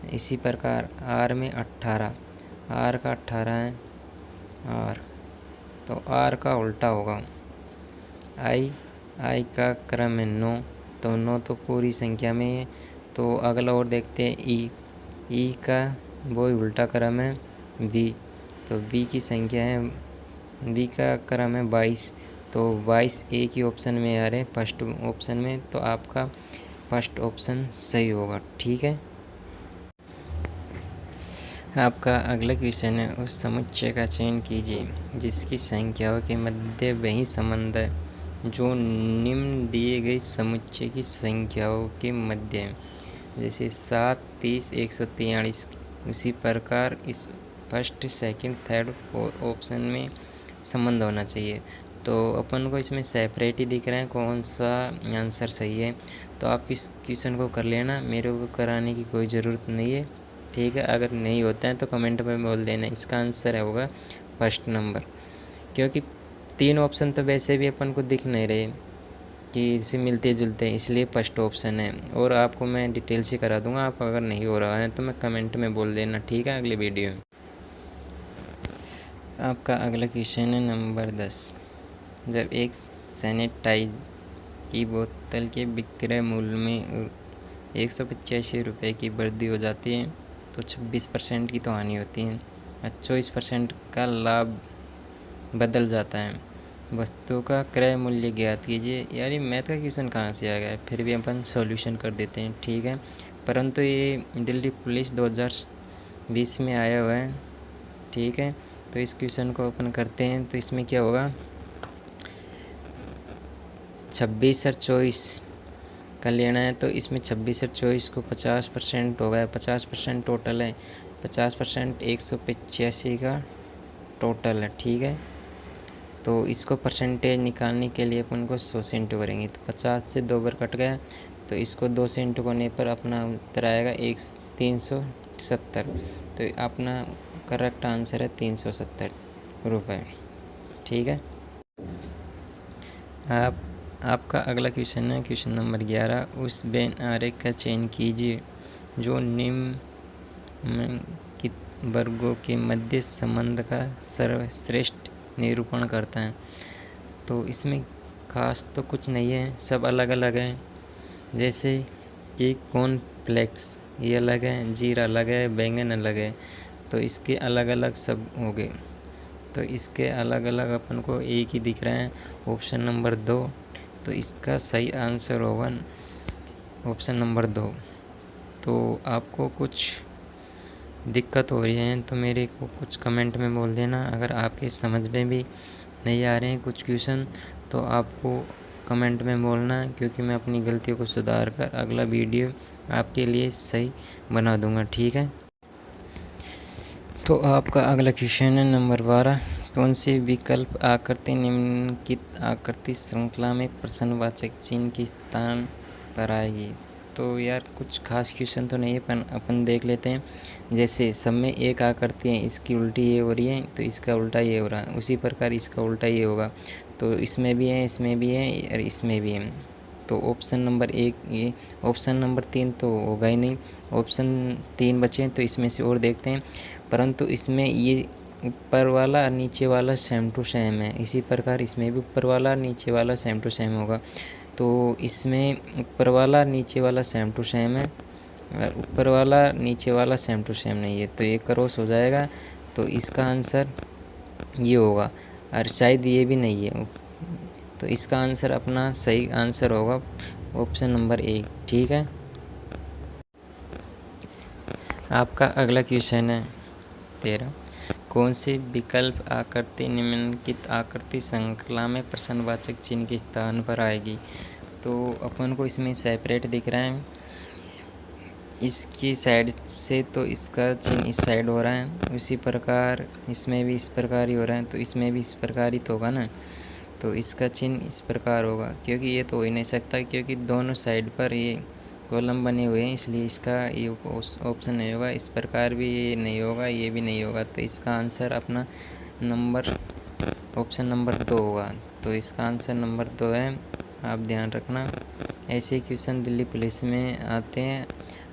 इसी प्रकार R में 18, R का 18 है आर, तो आर का उल्टा होगा आई। आई का क्रम है 9, तो 9 तो पूरी संख्या में है। तो अगला और देखते हैं ई। ई का वो उल्टा क्रम है बी, तो बी की संख्या है, बी का क्रम है 22, तो 22 एक ही ऑप्शन में आ रहे हैं फर्स्ट ऑप्शन में, तो आपका फर्स्ट ऑप्शन सही होगा। ठीक है। आपका अगला क्वेश्चन है, उस समुच्चय का चयन कीजिए जिसकी संख्याओं के मध्य वही संबंध है जो निम्न दिए गए समुच्चय की संख्याओं के मध्य है। जैसे 7, 30, 143। उसी प्रकार इस first, second, third, fourth option में संबंध होना चाहिए। तो अपन को इसमें सेपरेट ही दिख रहा है कौन सा आंसर सही है। तो आप किस क्वेश्चन को कर लेना, मेरे को कराने की कोई ज़रूरत नहीं है। ठीक है, अगर नहीं होता है तो कमेंट में बोल देना। इसका आंसर होगा फर्स्ट नंबर, क्योंकि 3 ऑप्शन तो वैसे भी अपन को दिख नहीं रहे कि इससे मिलते जुलते हैं, इसलिए फर्स्ट ऑप्शन है। और आपको मैं डिटेल से करा दूंगा, आप अगर नहीं हो रहा है तो मैं कमेंट में बोल देना। ठीक है, अगले वीडियो में। आपका अगला क्वेश्चन है नंबर 10। जब एक सैनिटाइज की बोतल के विक्रय मूल्य में 185 रुपये की वृद्धि हो जाती है तो 26% की तो हानि होती है और 24% का लाभ बदल जाता है। वस्तु का क्रय मूल्य ज्ञात कीजिए। यार ये मैथ का क्वेश्चन कहाँ से आ गया है, फिर भी अपन सॉल्यूशन कर देते हैं। ठीक है, परंतु ये दिल्ली पुलिस 2020 में आया हुआ है। ठीक है, तो इस क्वेश्चन को अपन करते हैं। तो इसमें क्या होगा, 26 और 24 का लेना है, तो इसमें 26 और 24 को 50% होगा। 50% टोटल है, 50% 185 का टोटल है। ठीक है, तो इसको परसेंटेज निकालने के लिए अपन को 100 से इंटू करेंगे, तो 50 से 2 बार कट गया, तो इसको 2 से इंटू करने पर अपना उत्तर आएगा 370। तो अपना करेक्ट आंसर है 370 रुपये। ठीक है। आपका अगला क्वेश्चन है क्वेश्चन नंबर 11। उस वेन आरेख का चयन कीजिए जो निम्नलिखित वर्गों के मध्य संबंध का सर्वश्रेष्ठ निरूपण करता है। तो इसमें खास तो कुछ नहीं है, सब अलग अलग हैं। जैसे कि कॉर्नफ्लेक्स ये अलग है, जीरा अलग है, बैंगन अलग है, तो इसके अलग अलग सब हो गए। तो इसके अलग अलग अपन को एक ही दिख रहा है, ऑप्शन नंबर 2। तो इसका सही आंसर होगा ऑप्शन नंबर 2। तो आपको कुछ दिक्कत हो रही है तो मेरे को कुछ कमेंट में बोल देना। अगर आपके समझ में भी नहीं आ रहे हैं कुछ क्वेश्चन तो आपको कमेंट में बोलना, क्योंकि मैं अपनी गलतियों को सुधार कर अगला वीडियो आपके लिए सही बना दूंगा। ठीक है। तो आपका अगला क्वेश्चन है नंबर 12। कौन से विकल्प आकृति निम्नलिखित आकृति श्रृंखला में प्रश्नवाचक चिन्ह के स्थान पर आएगी। तो यार कुछ खास क्वेश्चन तो नहीं है, पर अपन देख लेते हैं। जैसे सब में एक आकृति है, इसकी उल्टी ये हो रही है तो इसका उल्टा ये हो रहा है, उसी प्रकार इसका उल्टा ये होगा। तो इसमें भी है, इसमें भी है और इसमें भी है। तो ऑप्शन नंबर 1 ये, ऑप्शन नंबर 3 तो होगा ही नहीं। ऑप्शन 3 बचे, तो इसमें से और देखते हैं। परंतु इसमें ये ऊपर वाला और नीचे वाला सेम टू सेम है, इसी प्रकार इसमें भी ऊपर वाला और नीचे वाला सेम टू सेम होगा। तो इसमें ऊपर वाला नीचे वाला सेम टू सेम है और ऊपर वाला नीचे वाला सेम टू सेम नहीं है, तो ये क्रॉस हो जाएगा। तो इसका आंसर ये होगा, और शायद ये भी नहीं है। तो इसका आंसर अपना सही आंसर होगा ऑप्शन नंबर 1। ठीक है। आपका अगला क्वेश्चन है 13। कौन से विकल्प आकृति निम्नलिखित आकृति श्रृंखला में प्रश्नवाचक चिन्ह के स्थान पर आएगी। तो अपन को इसमें सेपरेट दिख रहा है, इसकी साइड से तो इसका चिन्ह इस साइड हो रहा है, उसी प्रकार इसमें भी इस प्रकार ही हो रहा है, तो इसमें भी इस प्रकार ही तो होगा ना। तो इसका चिन्ह इस प्रकार होगा, क्योंकि ये तो हो ही नहीं सकता, क्योंकि दोनों साइड पर ये कॉलम बने हुए हैं, इसलिए इसका ये ऑप्शन नहीं होगा। इस प्रकार भी ये नहीं होगा, ये भी नहीं होगा। तो इसका आंसर अपना नंबर ऑप्शन नंबर 2 होगा। तो इसका आंसर नंबर 2 है, आप ध्यान रखना। ऐसे क्वेश्चन दिल्ली पुलिस में आते हैं।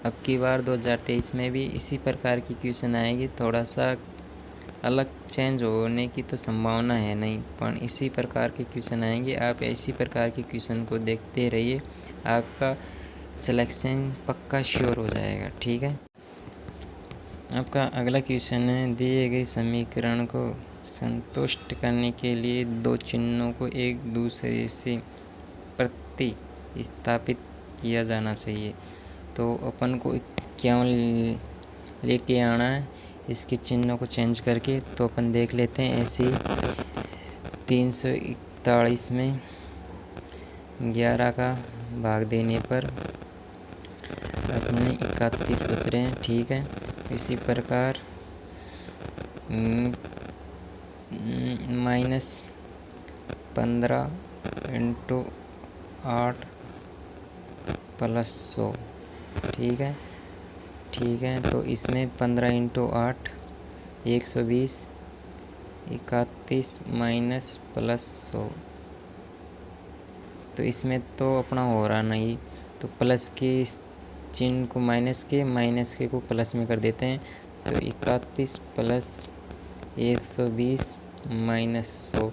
अब की बार 2023 में भी इसी प्रकार की क्वेश्चन आएगी। थोड़ा सा अलग चेंज होने की तो संभावना है नहीं, पर इसी प्रकार के क्वेश्चन आएंगे। आप इसी प्रकार के क्वेश्चन को देखते रहिए, आपका सिलेक्शन पक्का श्योर हो जाएगा। ठीक है। आपका अगला क्वेश्चन है, दिए गए समीकरण को संतुष्ट करने के लिए दो चिन्हों को एक दूसरे से प्रतिस्थापित किया जाना चाहिए। तो अपन को क्या लेके आना है इसके चिन्हों को चेंज करके। तो अपन देख लेते हैं। ऐसे 341 में 11 का भाग देने पर अपने 31 बच रहे हैं। ठीक है। इसी प्रकार -15 × 8 + 100। ठीक है। तो इसमें 15 × 8 120, 31 माइनस प्लस 100। तो इसमें तो अपना हो रहा नहीं, तो प्लस के चिन्ह को माइनस के को प्लस में कर देते हैं। तो 31 + 120 माइनस 100।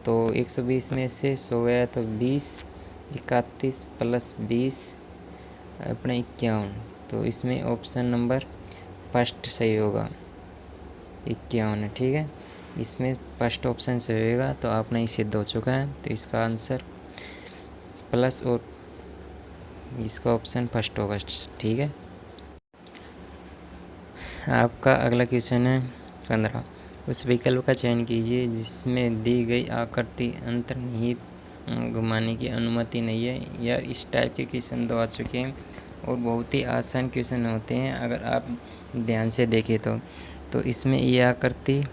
तो 120 में से 100 गया तो 20, 31 + 20 अपने 51। तो इसमें ऑप्शन नंबर फर्स्ट सही होगा, 51 है। ठीक है। इसमें फर्स्ट ऑप्शन सही होगा, तो आपने ही सिद्ध हो चुका है। तो इसका आंसर प्लस और इसका ऑप्शन फर्स्ट होगा। ठीक है। आपका अगला क्वेश्चन है 15। उस विकल्प का चयन कीजिए जिसमें दी गई आकृति अंतर्निहित घुमाने की अनुमति नहीं है। यार इस टाइप के क्वेश्चन तो आ चुके हैं और बहुत ही आसान क्वेश्चन होते हैं अगर आप ध्यान से देखें तो इसमें ये आकृति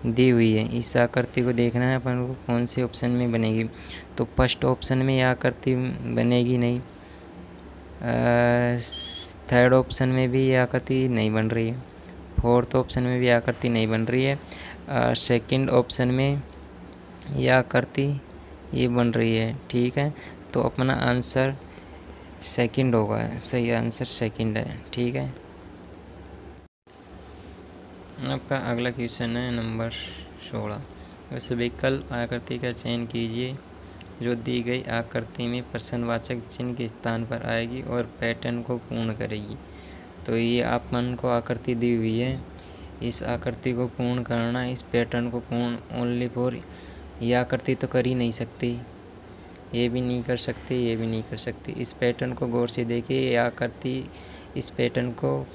दी हुई है। इस आकृति को देखना है अपन को कौन से ऑप्शन में बनेगी। तो फर्स्ट ऑप्शन में ये आकृति बनेगी नहीं, थर्ड ऑप्शन में भी ये आकृति नहीं बन रही है, फोर्थ ऑप्शन में भी आकृति नहीं बन रही है, सेकंड ऑप्शन में यह आकृति ये बन रही है। ठीक है। तो अपना आंसर सेकंड होगा, सही आंसर सेकंड है। ठीक है। आपका अगला क्वेश्चन है नंबर 16। उस विकल्प आकृति का चयन कीजिए जो दी गई आकृति में प्रश्नवाचक चिन्ह के स्थान पर आएगी और पैटर्न को पूर्ण करेगी। तो ये अपन को आकृति दी हुई है, इस आकृति को पूर्ण करना, इस पैटर्न को पूर्ण ओनली फॉर। ये आकृति तो कर ही नहीं सकती, ये भी नहीं कर सकती, ये भी नहीं कर सकती। इस पैटर्न को गौर से देखिए, ये आकृति इस पैटर्न को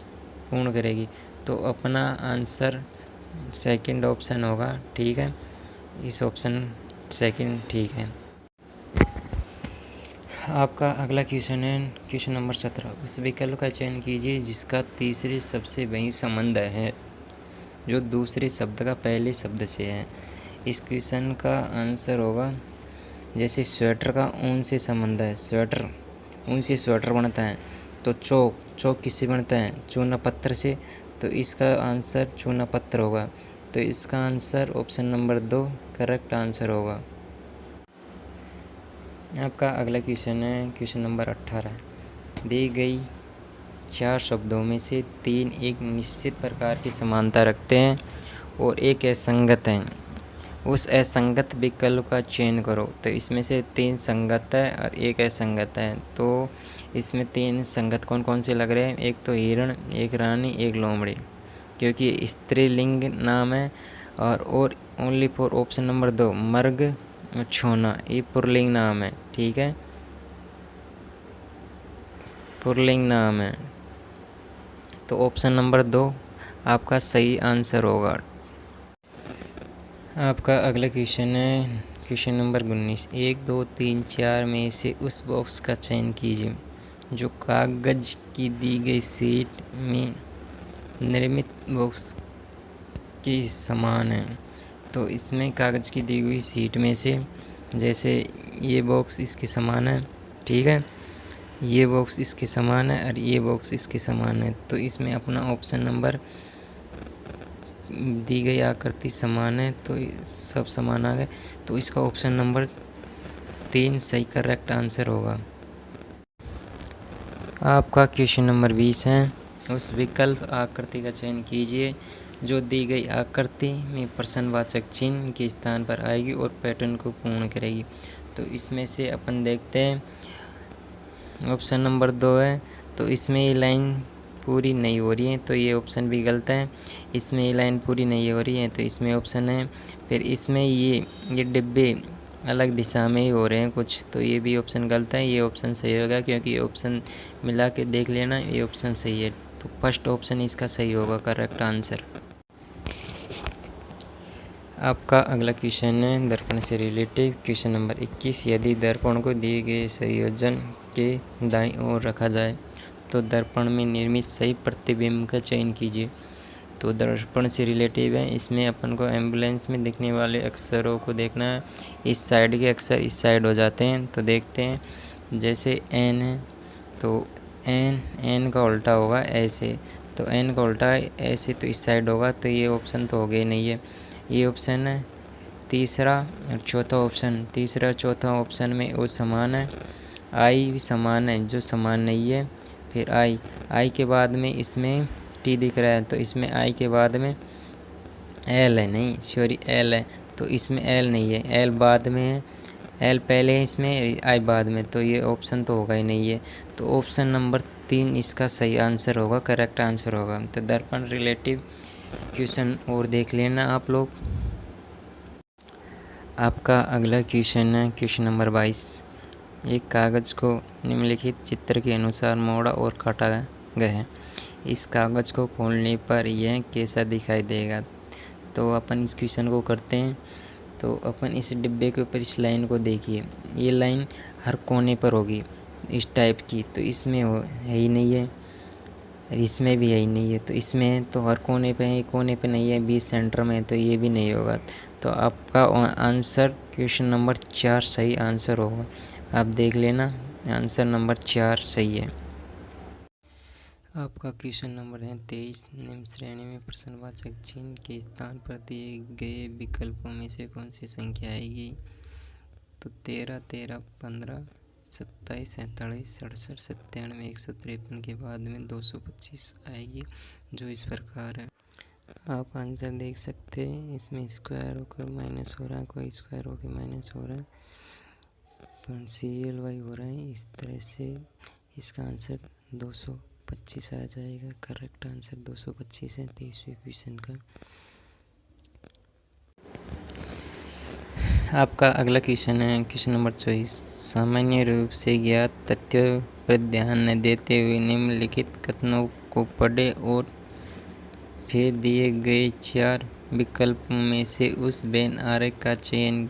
पूर्ण करेगी। तो अपना आंसर सेकंड ऑप्शन होगा। ठीक है। इस ऑप्शन सेकंड ठीक है। आपका अगला क्वेश्चन है क्वेश्चन नंबर 17। उस विकल्प का चयन कीजिए जिसका तीसरे शब्द से वही संबंध है जो दूसरे शब्द का पहले शब्द से है। इस क्वेश्चन का आंसर होगा, जैसे स्वेटर का ऊन से संबंध है, स्वेटर ऊन से स्वेटर बनता है। तो चौक किससे बनता है? चूना पत्थर से। तो इसका आंसर चूना पत्थर होगा। तो इसका answer option number 2 correct answer होगा। आपका अगला क्वेश्चन है क्वेश्चन नंबर 18। दी गई 4 शब्दों में से 3 एक निश्चित प्रकार की समानता रखते हैं और एक असंगत है। उस असंगत विकल्प का चयन करो। तो इसमें से 3 संगत है और एक असंगत है। तो इसमें 3 संगत कौन कौन से लग रहे हैं? एक तो हिरण, एक रानी, एक लोमड़ी, क्योंकि स्त्रीलिंग नाम है। और ओनली फॉर ऑप्शन नंबर 2 मर्ग और छोना, ये पुल्लिंग नाम है। ठीक है। पुल्लिंग नाम है। तो ऑप्शन नंबर 2 आपका सही आंसर होगा। आपका अगला क्वेश्चन है क्वेश्चन नंबर 19। 1, 2, 3, 4 में से उस बॉक्स का चयन कीजिए जो कागज की दी गई शीट में निर्मित बॉक्स के समान है। तो इसमें कागज़ की दी हुई शीट में से, जैसे ये बॉक्स इसके समान है, ठीक है, ये बॉक्स इसके समान है और ये बॉक्स इसके समान है। तो इसमें अपना ऑप्शन नंबर दी गई आकृति समान है, तो सब समान आ गए। तो इसका ऑप्शन नंबर 3 सही करेक्ट आंसर होगा। आपका क्वेश्चन नंबर 20 है। उस विकल्प आकृति का चयन कीजिए जो दी गई आकृति में प्रश्नवाचक चिन्ह के स्थान पर आएगी और पैटर्न को पूर्ण करेगी। तो इसमें से अपन देखते हैं ऑप्शन नंबर 2 है, तो इसमें ये लाइन पूरी नहीं हो रही है, तो ये ऑप्शन भी गलत है। इसमें ये लाइन पूरी नहीं हो रही है, तो इसमें ऑप्शन है। फिर इसमें ये डिब्बे अलग दिशा में ही हो रहे हैं कुछ, तो ये भी ऑप्शन गलत है। ये ऑप्शन सही होगा क्योंकि ये ऑप्शन मिला के देख लेना, ये ऑप्शन सही है। तो फर्स्ट ऑप्शन इसका सही होगा करेक्ट आंसर। आपका अगला क्वेश्चन है दर्पण से रिलेटिव क्वेश्चन नंबर 21। यदि दर्पण को दिए गए संयोजन के दाईं ओर रखा जाए तो दर्पण में निर्मित सही प्रतिबिंब का चयन कीजिए। तो दर्पण से रिलेटिव है, इसमें अपन को एम्बुलेंस में दिखने वाले अक्षरों को देखना है। इस साइड के अक्षर इस साइड हो जाते हैं, तो देखते हैं। जैसे एन है तो एन का उल्टा होगा ऐसे, तो एन का उल्टा ऐसे तो इस साइड होगा, तो ये ऑप्शन तो हो गया नहीं है। ये ऑप्शन है तीसरा और चौथा ऑप्शन। तीसरा चौथा ऑप्शन में वो समान है, आई भी समान है, जो समान नहीं है। फिर आई के बाद में इसमें टी दिख रहा है, तो इसमें आई के बाद में एल है, नहीं सॉरी एल है, तो इसमें एल नहीं है, एल बाद में है, एल पहले है इसमें, आई बाद में, तो ये ऑप्शन तो होगा ही नहीं है। तो ऑप्शन नंबर 3 इसका सही आंसर होगा, करेक्ट आंसर होगा। तो दर्पण रिलेटिव क्वेश्चन और देख लेना आप लोग। आपका अगला क्वेश्चन है क्वेश्चन नंबर 22। एक कागज़ को निम्नलिखित चित्र के अनुसार मोड़ा और काटा गया है। इस कागज़ को खोलने पर यह कैसा दिखाई देगा। तो अपन इस क्वेश्चन को करते हैं। तो अपन इस डिब्बे के ऊपर इस लाइन को देखिए, ये लाइन हर कोने पर होगी इस टाइप की, तो इसमें है ही नहीं है, इसमें भी है ही नहीं है, तो इसमें तो हर कोने पे है, कोने पे नहीं है, बीच सेंटर में है, तो ये भी नहीं होगा। तो आपका आंसर क्वेश्चन नंबर 4 सही आंसर होगा। आप देख लेना, आंसर नंबर 4 सही है। आपका क्वेश्चन नंबर है 23। निम्न श्रेणी में प्रश्नवाचक चिन्ह के स्थान पर दिए गए विकल्पों में से कौन सी संख्या आएगी। तो 13, 13, 15, 27, 47, 67, 97, 153 के बाद में 225 आएगी, जो इस प्रकार है। आप आंसर देख सकते हैं, इसमें स्क्वायर होकर माइनस हो रहा है, कोई स्क्वायर होकर माइनस हो रहा है, सीरियल वाई हो रहा है। इस तरह से इसका आंसर 225 आ जाएगा। करेक्ट आंसर 225 है 23वें क्वेश्चन का। आपका अगला क्वेश्चन है क्वेश्चन नंबर 24। सामान्य रूप से ज्ञात तथ्यों पर ध्यान न देते हुए निम्नलिखित कथनों को पढ़ें और फिर दिए गए 4 विकल्पों में से उस वेन आरेख का चयन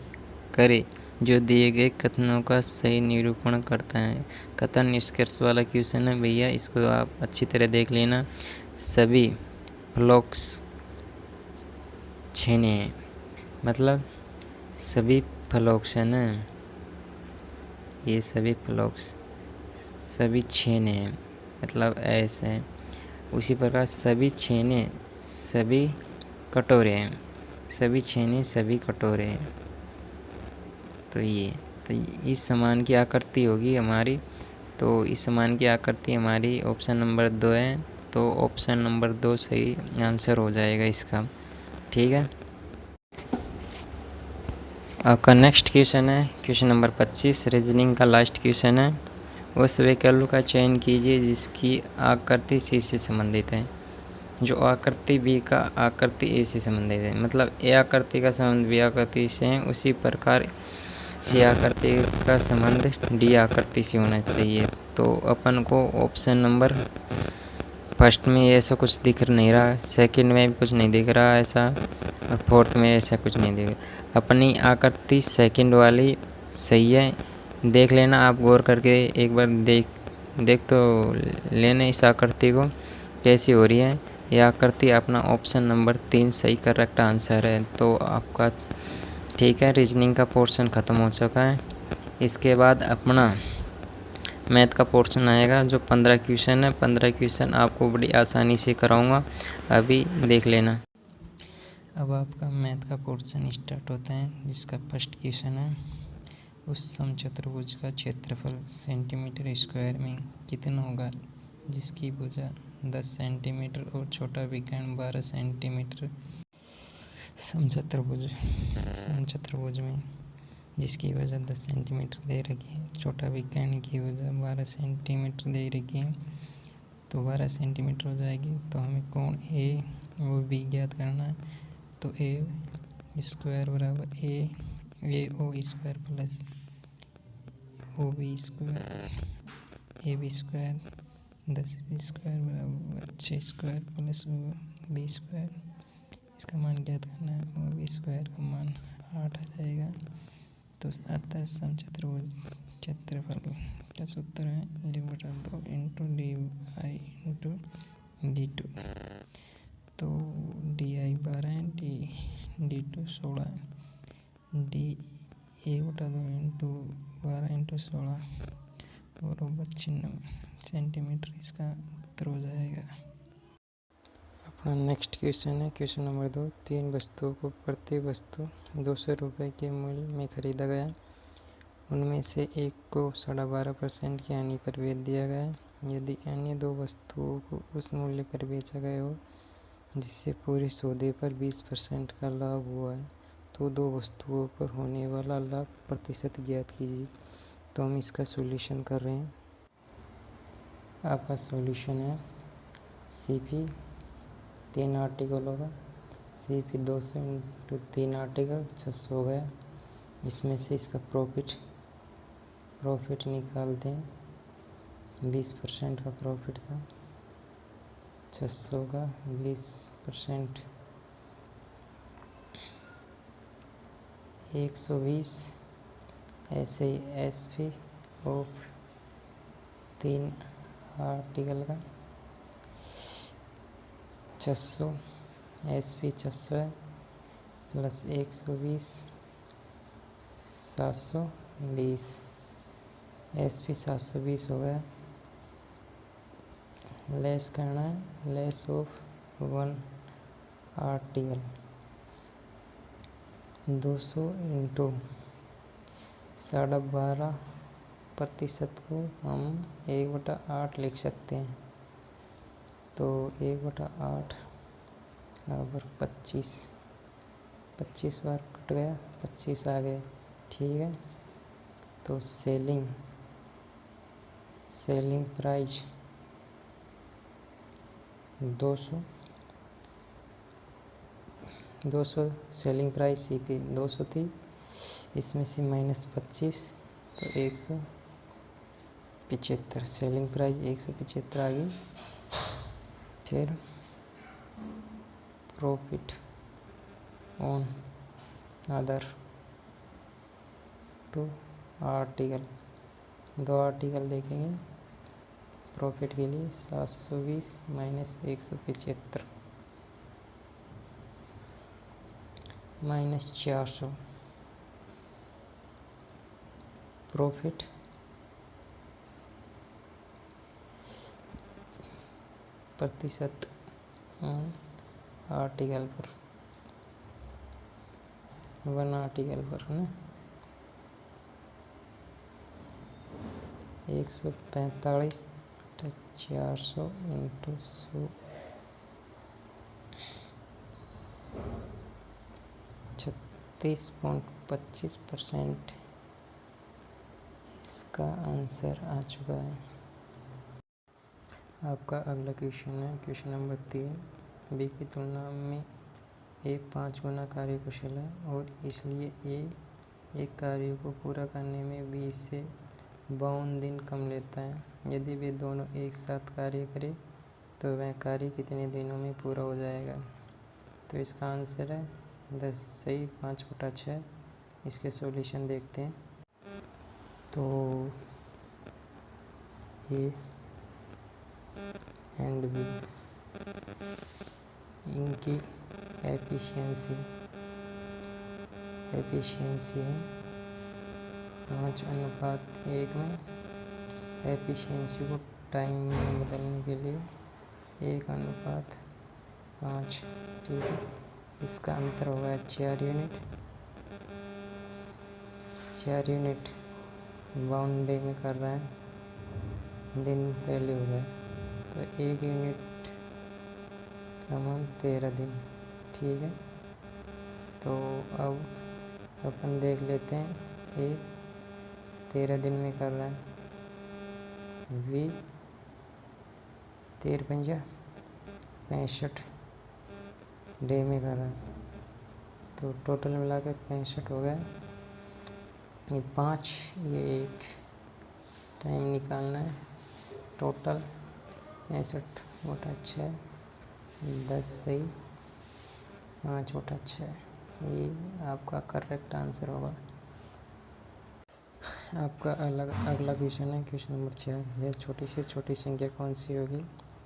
करें जो दिए गए कथनों का सही निरूपण करता है। कथन निष्कर्ष वाला क्वेश्चन है भैया, इसको आप अच्छी तरह देख लेना। सभी फ्लोक्स छेने हैं, मतलब सभी फ्लोक्स है ना, ये सभी फ्लोक्स सभी छेने हैं, मतलब ऐसे हैं। उसी प्रकार सभी छेने सभी कटोरे हैं, सभी छेने सभी कटोरे हैं। तो इस समान की आकृति होगी हमारी, तो इस समान की आकृति हमारी ऑप्शन नंबर 2 है, तो ऑप्शन नंबर 2 सही आंसर हो जाएगा इसका। ठीक है। आपका नेक्स्ट क्वेश्चन है क्वेश्चन नंबर 25। रीजनिंग का लास्ट क्वेश्चन है। उस विकल्प का चयन कीजिए जिसकी आकृति सी से संबंधित है। जो आकृति बी का आकृति ए से संबंधित है, मतलब ए आकृति का संबंध बी आकृति से है, उसी प्रकार सी आकृति का संबंध डी आकृति से होना चाहिए। तो अपन को ऑप्शन नंबर फर्स्ट में ऐसा कुछ दिख नहीं रहा, सेकंड में भी कुछ नहीं दिख रहा ऐसा, और फोर्थ में ऐसा कुछ नहीं दिख रहा। अपनी आकृति सेकंड वाली सही है, देख लेना आप गौर करके एक बार देख तो लेना इस आकृति को कैसी हो रही है। यह आकृति अपना ऑप्शन नंबर 3 सही करेक्ट आंसर है। तो आपका ठीक है, रीजनिंग का पोर्शन ख़त्म हो चुका है। इसके बाद अपना मैथ का पोर्शन आएगा जो 15 क्वेश्चन है। 15 क्वेश्चन आपको बड़ी आसानी से कराऊंगा, अभी देख लेना। अब आपका मैथ का पोर्शन स्टार्ट होता है, जिसका फर्स्ट क्वेश्चन है उस समचतुर्भुज का क्षेत्रफल सेंटीमीटर स्क्वायर में कितना होगा जिसकी भुजा 10 सेंटीमीटर और छोटा विकर्ण 12 सेंटीमीटर समचतुर्भुज में जिसकी वजह 10 सेंटीमीटर दे रखी है, छोटा विकर्ण की वजह 12 सेंटीमीटर दे रखी है, तो 12 सेंटीमीटर हो जाएगी। तो हमें कोण ए और बी ज्ञात करना है। तो ए स्क्वायर बराबर A O square plus O B square A B square 10 B square बराबर 6 square plus O B square, इसका मान ज्ञात करना है। ओ बी स्क्वायर का मान 8 आ जाएगा। तो अतः समचतुर्भुज क्षेत्रफल का सूत्र है d/2 into D I into d2। तो डी आई 12 है, d2 16 है, डी 1/2 इंटू 12 इंटू 16 और 96 सेंटीमीटर इसका उत्तर हो जाएगा। अपना नेक्स्ट क्वेश्चन है क्वेश्चन नंबर 2। 3 वस्तुओं को प्रति वस्तु 200 रुपये के मूल्य में खरीदा गया। उनमें से एक को 12.5% की हानि पर बेच दिया गया है। यदि अन्य 2 वस्तुओं को उस मूल्य पर बेचा गया हो जिससे पूरे सौदे पर 20% का लाभ हुआ है, तो 2 वस्तुओं पर होने वाला लाभ प्रतिशत ज्ञात कीजिए। तो हम इसका सॉल्यूशन कर रहे हैं। आपका सॉल्यूशन है CP 3 आर्टिकल होगा, CP 200 इंटू 3 आर्टिकल 600 हो गया। इसमें से इसका प्रॉफिट निकालते हैं। 20% का प्रॉफिट था, 600 का 20% 120। ऐसे ही SP ऑफ 3 आर्टिकल का 600 SP 600 है प्लस 120 720 SP 720 हो गया। लेस करना है, लेस ऑफ 1 आर्टिकल 200 इंटू 12.5% को हम 1/8 लिख सकते हैं। तो 1/8 बराबर 25 बार कट गया, 25 आ गए, ठीक है। तो selling price 200 selling price CP 200 थी, इसमें से -25 तो 175 सेलिंग प्राइस 175 आ गई। फिर profit on other 2 article 2 article देखेंगे प्रॉफिट के लिए 720 माइनस 175 माइनस 400 प्रॉफिट प्रतिशत आर्टिकल पर 1 आर्टिकल पर है ना 145 400 इंटू 100 36.25% इसका आंसर आ चुका है। आपका अगला क्वेश्चन है क्वेश्चन नंबर 3। बी की तुलना में ए 5 गुना कार्यकुशल है और इसलिए ए एक कार्य को पूरा करने में 20 से 52 दिन कम लेता है। यदि वे दोनों एक साथ कार्य करें तो वह कार्य कितने दिनों में पूरा हो जाएगा। तो इसका आंसर है 10 सही 5/6। इसके सॉल्यूशन देखते हैं। तो ए एंड बी इनकी एफिशिएंसी है 5:1 में। एफिशिएंसी को टाइम में बदलने के लिए 1:5, ठीक है। इसका अंतर होगा 4 यूनिट 52 डे में कर रहा है, दिन पहले हो गया तो 1 यूनिट समान 13 दिन। ठीक है, तो अब अपन देख लेते हैं ए 13 दिन में कर रहा है, बी 13 पंजा 65 डे में कर रहा है, तो टोटल मिला के 65 हो गया। ये 5, ये 1 टाइम निकालना है। टोटल 65 बटा 6, 10 सही, 5 बटा 6, ये आपका करेक्ट आंसर होगा। आपका अगला क्वेश्चन है, क्वेश्चन नंबर 4। यह छोटी से छोटी संख्या कौन सी होगी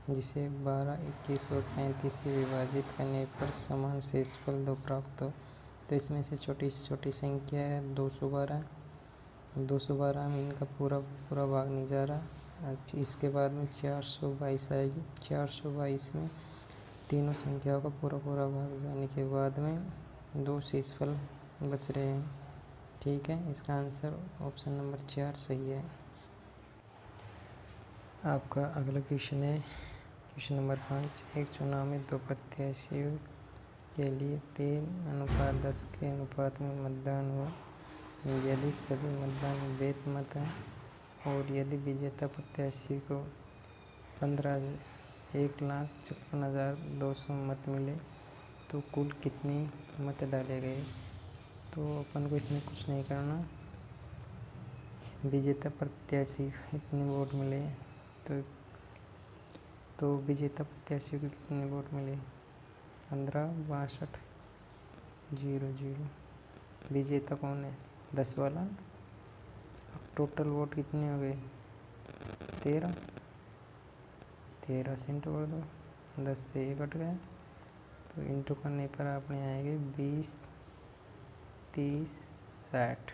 जिसे 12, 21 और 35 से विभाजित करने पर समान शेषफल 2 प्राप्त हो? तो इसमें से छोटी से छोटी संख्या है 212। 212 में इनका पूरा भाग नहीं जा रहा। इसके बाद में 422 आएगी। 422 में तीनों संख्याओं का पूरा भाग जाने के बाद में 2 शेषफल बच रहे हैं। ठीक है, इसका आंसर ऑप्शन नंबर 4 सही है। आपका अगला क्वेश्चन है, क्वेश्चन नंबर 5। एक चुनाव में 2 प्रत्याशियों के लिए 3:10 के अनुपात में मतदान हो। यदि सभी मतदान वैध मत हैं और यदि विजेता प्रत्याशी को 1,56,200 मत मिले तो कुल कितने मत डाले गए? तो अपन को इसमें कुछ नहीं करना। विजेता प्रत्याशी को कितने वोट मिले, तो विजेता प्रत्याशी को कितने वोट मिले? 15,62,00। विजेता कौन है? 10 वाला। टोटल वोट कितने हो गए? 13 से इंटू कर दो, 10 से 1 कट गया, तो इंटू करने पर अपने आएंगे 20, 30, 60।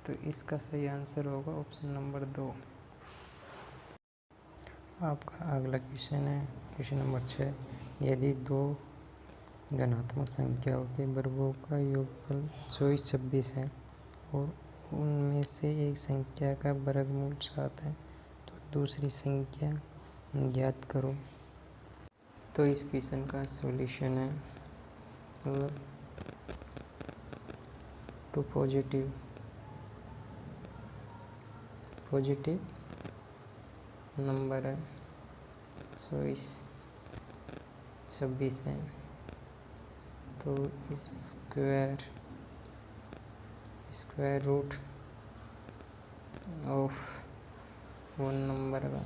तो इसका सही आंसर होगा ऑप्शन नंबर 2। आपका अगला क्वेश्चन है, क्वेश्चन नंबर 6। यदि 2 धनात्मक संख्याओं के वर्गों का योगफल 24, 26 है और उनमें से एक संख्या का वर्गमूल 7 है तो दूसरी संख्या ज्ञात करो। तो इस क्वेश्चन का सॉल्यूशन है मतलब टू पॉजिटिव नंबर है 24, 26 है, तो square root of one number का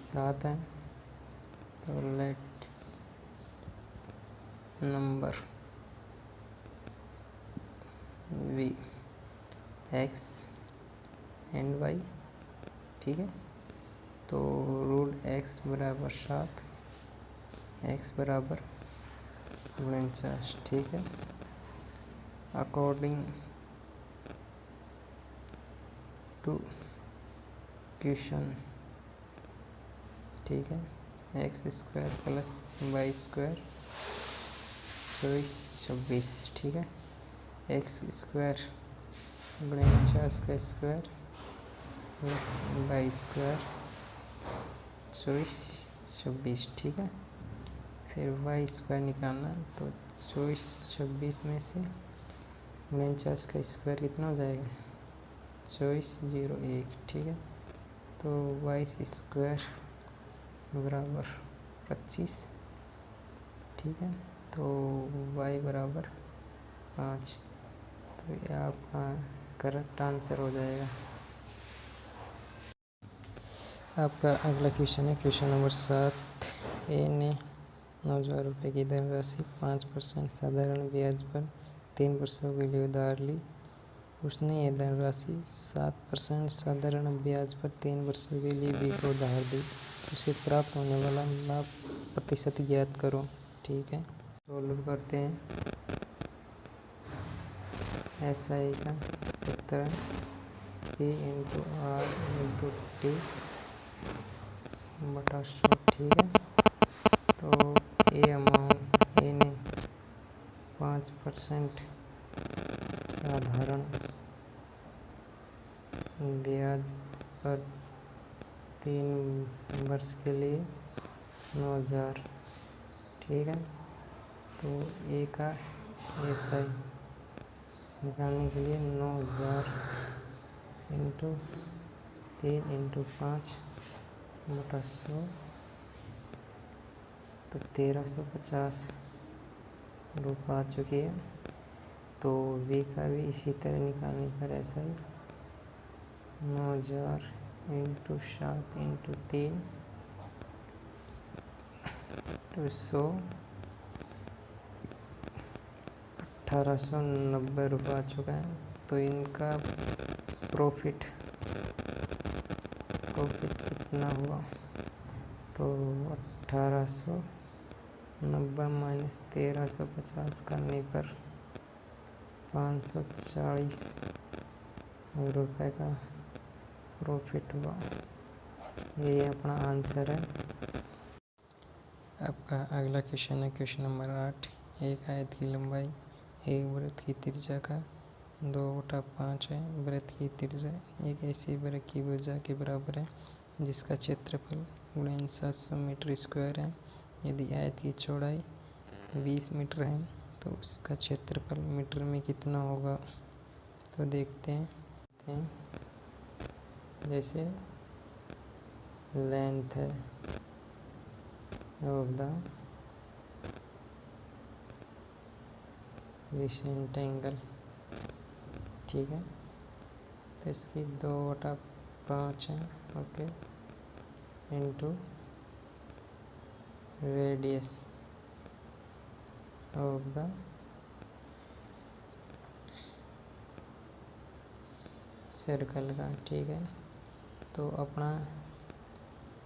7 है, तो let number be x and y. ठीक है, तो रूट x बराबर 7, x बराबर 49। ठीक है, अकॉर्डिंग टू क्वेश्चन। ठीक है, x² प्लस y² 24, 26। ठीक है, x² 49 का स्क्वायर प्लस y² 24, 26। ठीक है, फिर y² निकालना, तो 24, 26 में से 49 का स्क्वायर कितना हो जाएगा? 24, 0, 1। ठीक है, तो y² बराबर 25। ठीक है, तो y बराबर 5। तो ये आपका करेक्ट आंसर हो जाएगा। आपका अगला क्वेश्चन है, क्वेश्चन नंबर 7। ए ने 9,000 रुपये की धनराशि 5% साधारण ब्याज पर 3 वर्षों के लिए उधार ली। उसने यह धनराशि 7% साधारण ब्याज पर 3 वर्षों के लिए बी को उधार दी। तो उसे प्राप्त होने वाला लाभ प्रतिशत ज्ञात करो। ठीक है, सॉल्व करते हैं। SI का सूत्र P into R into T बटा 100। ठीक है, तो ए ने 5% साधारण ब्याज पर 3 वर्ष के लिए 9,000, ठीक है। तो ए का SI निकालने के लिए 9,000 इंटू 3 इंटू 5 बटा 100, तो 1,350 रुपये आ चुकी है। तो वी का भी इसी तरह निकालने पर ऐसा ही 9,000 इंटू 7 इंटू 3 तो 100, 1,890 रुपये आ चुका है। तो इनका प्रॉफिट कितना हुआ, तो 1,890 माइनस 1,350 करने पर 540 रुपये का प्रॉफिट हुआ। ये अपना आंसर है। आपका अगला क्वेश्चन है क्वेश्चन नंबर 8। एक आयत की लंबाई एक वृत्त की त्रिज्या का 2/5 है। वृत्त की त्रिज्या एक ऐसी वृत्त की भुजा के बराबर है जिसका क्षेत्रफल गुणन 700 मीटर स्क्वायर है। यदि आयत की चौड़ाई 20 मीटर है तो उसका क्षेत्रफल मीटर में कितना होगा। तो देखते हैं। जैसे लेंथ है ऑफ द रेक्टेंगल, ठीक है। तो इसकी 2/5 है, okay, into radius of the circle का, ठीक है। तो अपना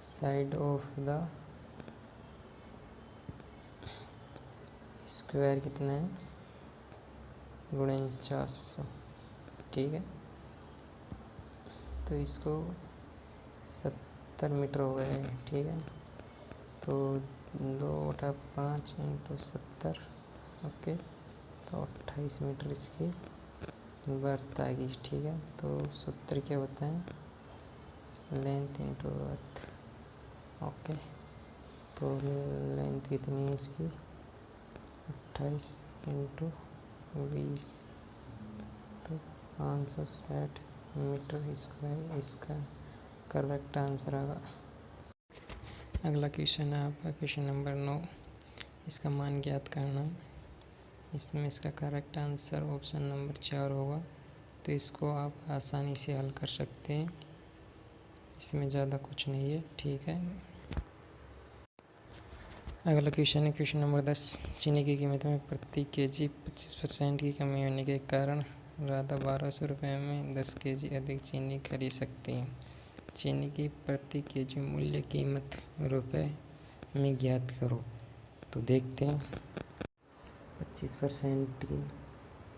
साइड ऑफ द स्क्वायर कितना है, गुणन 400, ठीक है। तो इसको 70 मीटर हो गया है, ठीक है। तो 2/5 इंटू 70, ओके, तो 28 मीटर इसकी बर्थ आ गई, ठीक है। तो सूत्र क्या होता है, लेंथ इंटू बर्थ, ओके। तो लेंथ कितनी है इसकी 28 इंटू 20, तो 560 मीटर स्क्वायर इसका करेक्ट आंसर आएगा। अगला क्वेश्चन है आपका क्वेश्चन नंबर 9। इसका मान ज्ञात करना। इसमें इसका करेक्ट आंसर ऑप्शन नंबर 4 होगा। तो इसको आप आसानी से हल कर सकते हैं, इसमें ज़्यादा कुछ नहीं है, ठीक है। अगला क्वेश्चन है क्वेश्चन नंबर 10। चीनी की कीमत में प्रति केजी 25% की कमी होने के कारण राधा 1,200 रुपये में 10 केजी अधिक चीनी खरीद सकती हैं। चीनी की प्रति केजी मूल्य कीमत रुपए में ज्ञात करो। तो देखते हैं। 25% की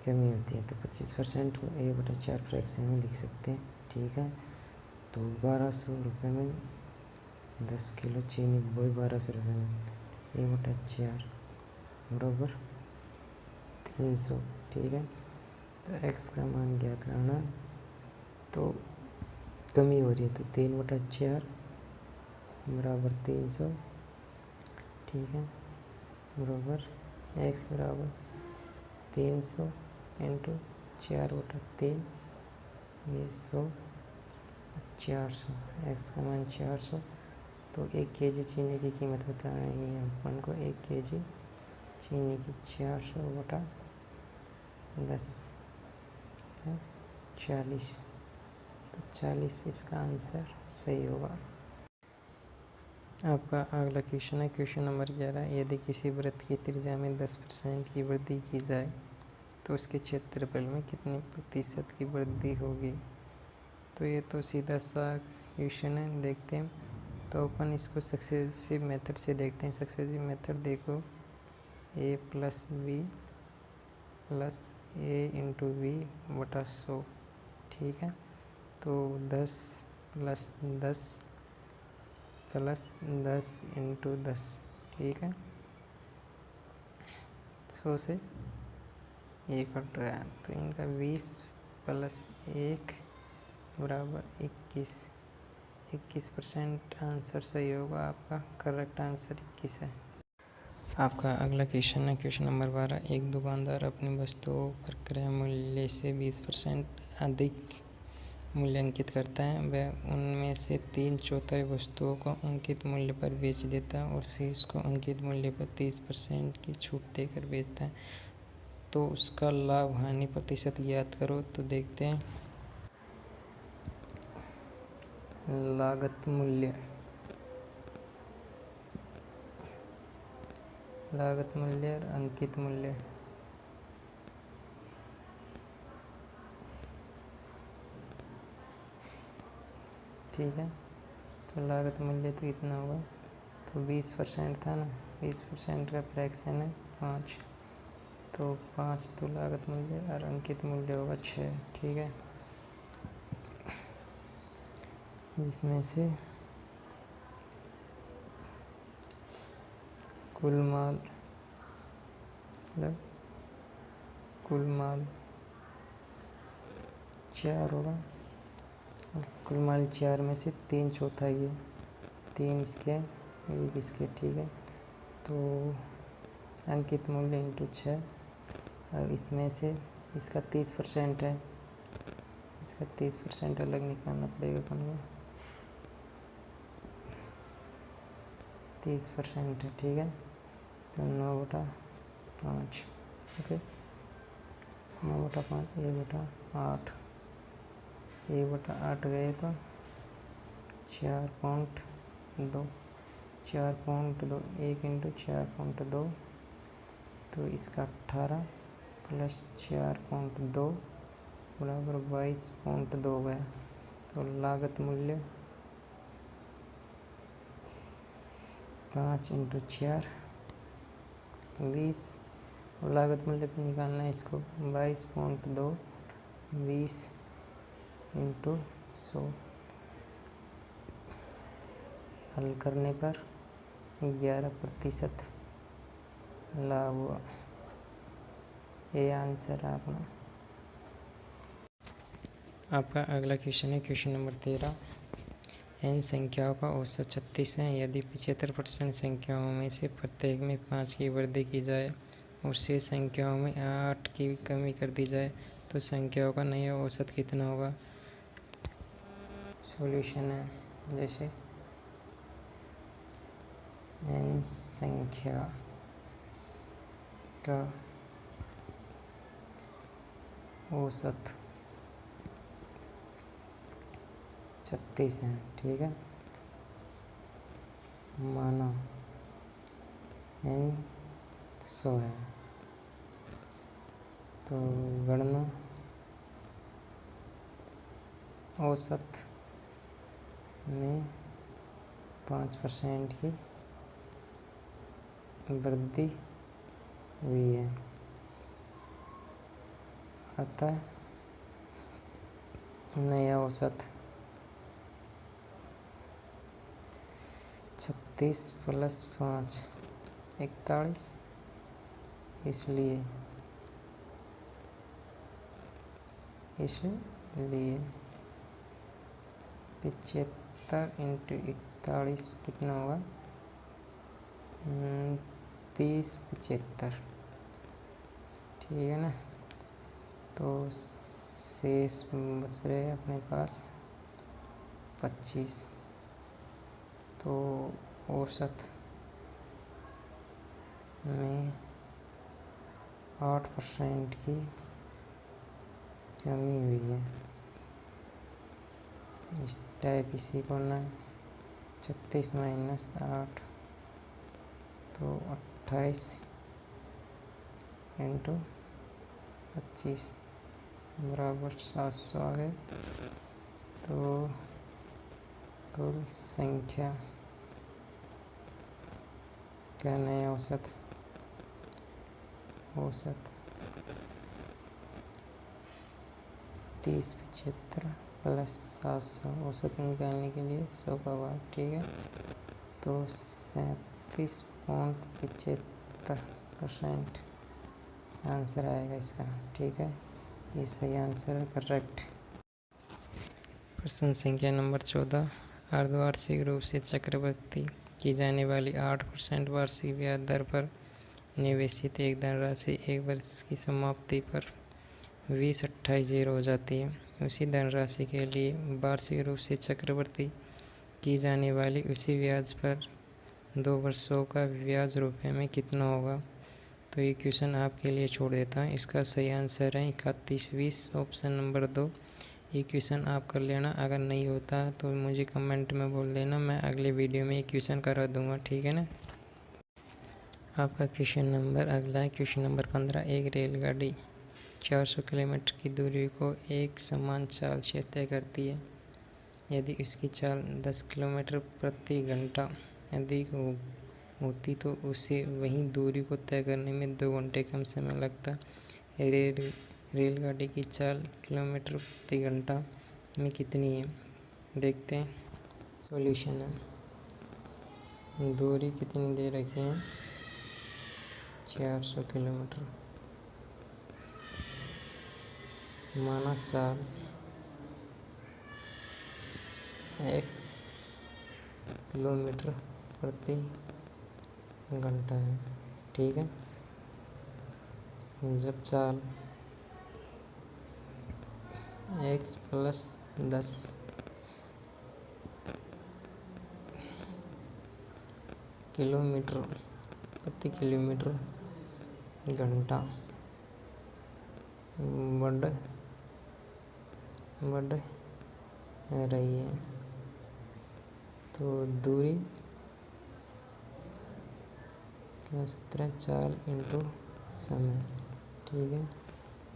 कमी होती है तो 25% को A/4 फ्रैक्शन में लिख सकते हैं, ठीक है। तो 1,200 रुपये में 10 किलो चीनी, वही 1,200 रुपये में A/4 बराबर 300, ठीक है। तो x का मान ज्ञात करना। तो कमी हो रही है तो 3/4 बराबर 300, ठीक है, बराबर x बराबर 300 इंटू 4/3, ये 100, 400, x का मान 400। तो 1 केजी चीनी की कीमत बतानी है अपन को। 1 केजी चीनी की 400/10 है 40, तो 40 इसका आंसर सही होगा। आपका अगला क्वेश्चन है क्वेश्चन नंबर 11। यदि किसी वृत्त की त्रिज्या में 10% की वृद्धि की जाए तो उसके क्षेत्रफल में कितनी प्रतिशत की वृद्धि होगी। तो ये तो सीधा सा क्वेश्चन है, देखते हैं। तो अपन इसको सक्सेसिव मेथड से देखते हैं। सक्सेसिव मेथड देखो, a + b + a into v बटा 100, ठीक है। तो 10 + 10 + 10 इंटू 10, ठीक है। 100 से 1 कट गया तो इनका 20 + 1 बराबर 21, 21% आंसर सही होगा आपका। करेक्ट आंसर 21 है। आपका अगला क्वेश्चन है क्वेश्चन नंबर 12। एक दुकानदार अपनी वस्तुओं पर क्रय मूल्य से 20% अधिक मूल्यांकित करता है। वह उनमें से 3/4 वस्तुओं को अंकित मूल्य पर बेच देता है और शेष को अंकित मूल्य पर 30% की छूट देकर बेचता है। तो उसका लाभ हानि प्रतिशत ज्ञात करो। तो देखते हैं लागत मूल्य और अंकित मूल्य। ठीक है, तो लागत मूल्य तो कितना होगा, तो 20% था ना, 20% का फ्रैक्शन है 5, तो 5 तो लागत मूल्य और अंकित मूल्य होगा 6। ठीक है, जिसमें से कुल माल 4 होगा। कुल माल 4 में से 3/4 ये, 3 इसके 1 इसके। ठीक है, तो अंकित मूल्य इंटू 6। अब इसमें से इसका 30% है, इसका 30% अलग निकालना पड़ेगा अपन को। 30% है। ठीक है, तो 9/5। ओके, 9/5 1/8, 1/8 गए तो 4.2, 4.2, 1 इंटू 4.2, तो इसका 18 प्लस 4.2 बराबर 22.2 गया। तो लागत मूल्य 5 इंटू 4 20, और लागत मूल्य पर निकालना है इसको 22.2, 20 इंटू 100, हल करने पर 11% लाभ हुआ। ये आंसर है अपना। आपका अगला क्वेश्चन है क्वेश्चन नंबर 13। n संख्याओं का औसत 36 है। यदि 75% संख्याओं में से प्रत्येक में 5 की वृद्धि की जाए और शेष संख्याओं में 8 की कमी कर दी जाए तो संख्याओं का नया औसत कितना होगा। सॉल्यूशन है जैसे n संख्या का औसत 36 है। ठीक है, माना n 100 है, तो गणना औसत में 5% की वृद्धि हुई है, अतः नया औसत 36 प्लस 5 41, इसलिए 75 इंटू 41 कितना होगा, 30/75। ठीक है ना, तो शेष बच रहे अपने पास 25, तो औसत में 8% की कमी हुई है। इस टाइप इसी को ना 36 माइनस 8, तो 28 इंटू 25 बराबर 700 आ गए। तो कुल संख्या का नया औसत 30/75 प्लस 700, औसत निकालने के लिए 100 का भाग। ठीक है, तो 37.75% आंसर आएगा इसका। ठीक है, ये सही आंसर है, करेक्ट। प्रश्न संख्या नंबर 14। अर्धवार्षिक रूप से चक्रवृद्धि की जाने वाली 8% वार्षिक ब्याज दर पर निवेशित एक धनराशि एक वर्ष की समाप्ति पर 20/28 हो जाती है। उसी धनराशि के लिए वार्षिक रूप से चक्रवृद्धि की जाने वाली उसी ब्याज पर 2 वर्षों का ब्याज रुपये में कितना होगा। तो ये क्वेश्चन आपके लिए छोड़ देता हूँ। इसका सही आंसर है 3120 ऑप्शन नंबर 2। ये क्वेश्चन आप कर लेना। अगर नहीं होता तो मुझे कमेंट में बोल देना, मैं अगले वीडियो में ये क्वेश्चन करा दूंगा, ठीक है ना। आपका क्वेश्चन नंबर अगला है, क्वेश्चन नंबर 15। एक रेलगाड़ी 400 किलोमीटर की दूरी को एक समान चाल से तय करती है। यदि उसकी चाल 10 किलोमीटर प्रति घंटा अधिक होती तो उसे वही दूरी को तय करने में 2 घंटे कम समय लगता। रेलगाड़ी की चाल किलोमीटर प्रति घंटा में कितनी है, देखते हैं। सॉल्यूशन है, दूरी कितनी दे रखी है, 400 किलोमीटर, माना चाल x किलोमीटर प्रति घंटा है, ठीक है। जब चाल x + 10 किलोमीटर प्रति किलोमीटर घंटा बढ़ रही है तो दूरी क्या सूत्र है, चाल इंटू समय, ठीक है।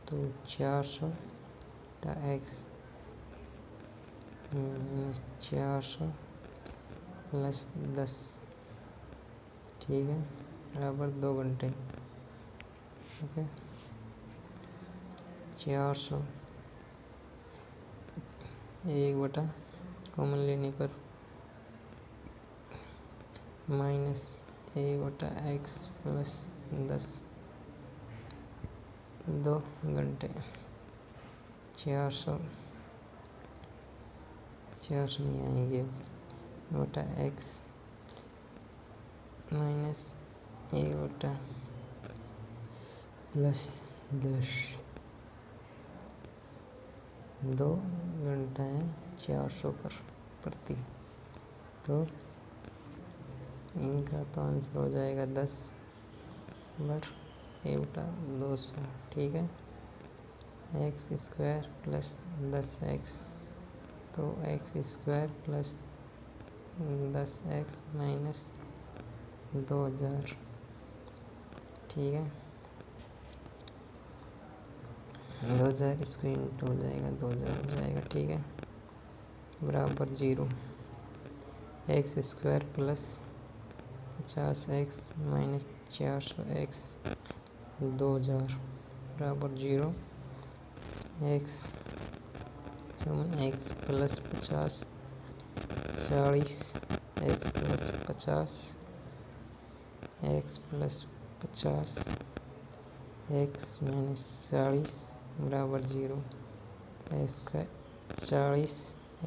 तो 400 x 400 + 10, ठीक है, बराबर 2 घंटे। ओके, 400 1 कॉमन लेने पर -1/x + 10, 2 घंटे। 400 नहीं आएंगे, x -1 + 10, 2 घंटा है 400 पर प्रति, तो इनका तो आंसर हो जाएगा 10/1/200, ठीक है। x² + 10x, तो x² + 10x - 2000, ठीक है। 2000 इसको इंटू हो जाएगा, 2000 हो जाएगा, ठीक है, बराबर 0। x² + 50x - 400x 2000 बराबर 0। x + 50 40, x + 50 x + 50 x - 40 बराबर 0। इसका 40 -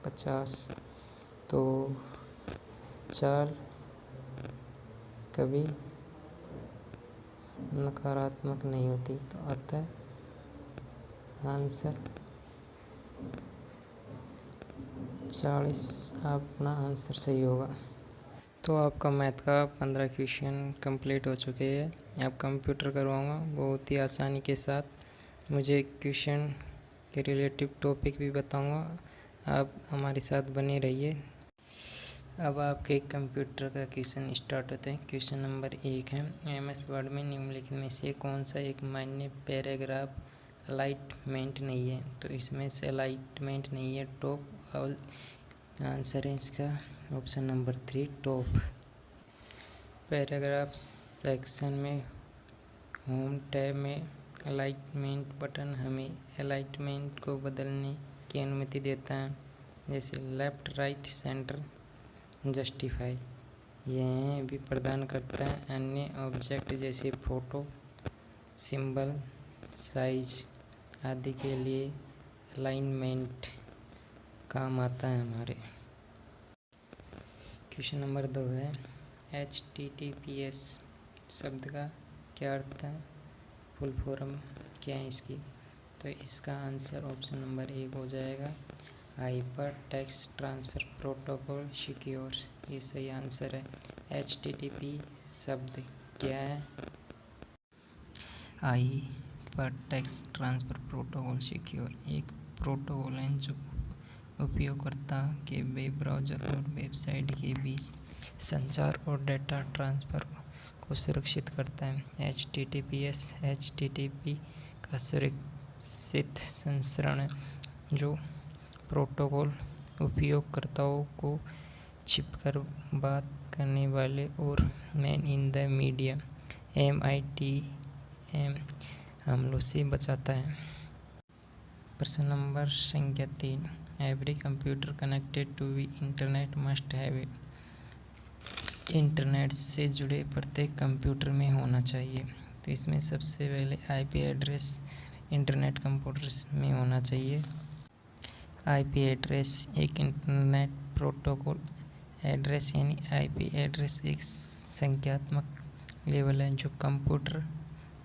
50, तो चाल कभी नकारात्मक नहीं होती, तो अतः आंसर 40 अपना आंसर सही होगा। तो आपका मैथ का 15 क्वेश्चन कंप्लीट हो चुके हैं। अब कंप्यूटर करवाऊँगा बहुत ही आसानी के साथ। मुझे क्वेश्चन के रिलेटिव टॉपिक भी बताऊँगा, आप हमारे साथ बने रहिए। अब आपके कंप्यूटर का क्वेश्चन स्टार्ट होते हैं। क्वेश्चन नंबर 1 है, MS वर्ड में निम्नलिखित में से कौन सा एक मान्य पैराग्राफ अलाइनमेंट नहीं है। तो इसमें से अलाइनमेंट नहीं है टॉप, और आंसर है इसका option number 3 top. Paragraph section में होम टैब में अलाइनमेंट बटन हमें अलाइनमेंट को बदलने की अनुमति देता है, जैसे लेफ्ट, राइट, सेंटर, जस्टिफाई। यह भी प्रदान करता है अन्य ऑब्जेक्ट जैसे फोटो, सिंबल, साइज आदि के लिए अलाइनमेंट काम आता है हमारे। क्वेश्चन नंबर 2 है HTTPS शब्द का क्या अर्थ है, फुल फॉर्म क्या है इसकी। तो इसका आंसर ऑप्शन नंबर 1 हो जाएगा, hyper text transfer protocol secure. ये सही आंसर है। HTTP शब्द क्या है, hyper text transfer protocol secure एक प्रोटोकॉल है जो उपयोगकर्ता के वेब ब्राउज़र और वेबसाइट के बीच संचार और डेटा ट्रांसफ़र को सुरक्षित करता है। HTTP का सुरक्षित संस्करण है जो प्रोटोकॉल उपयोगकर्ताओं को छिपकर बात करने वाले और man in the media MITM हमलों से बचाता है। प्रश्न नंबर संख्या 3, every computer connected to the internet must have it. Internet से जुड़े प्रत्येक कंप्यूटर में होना चाहिए। तो इसमें सबसे पहले IP एड्रेस इंटरनेट कंप्यूटर्स में होना चाहिए। IP एड्रेस एक इंटरनेट प्रोटोकॉल एड्रेस यानी IP एड्रेस एक संख्यात्मक लेवल है जो कंप्यूटर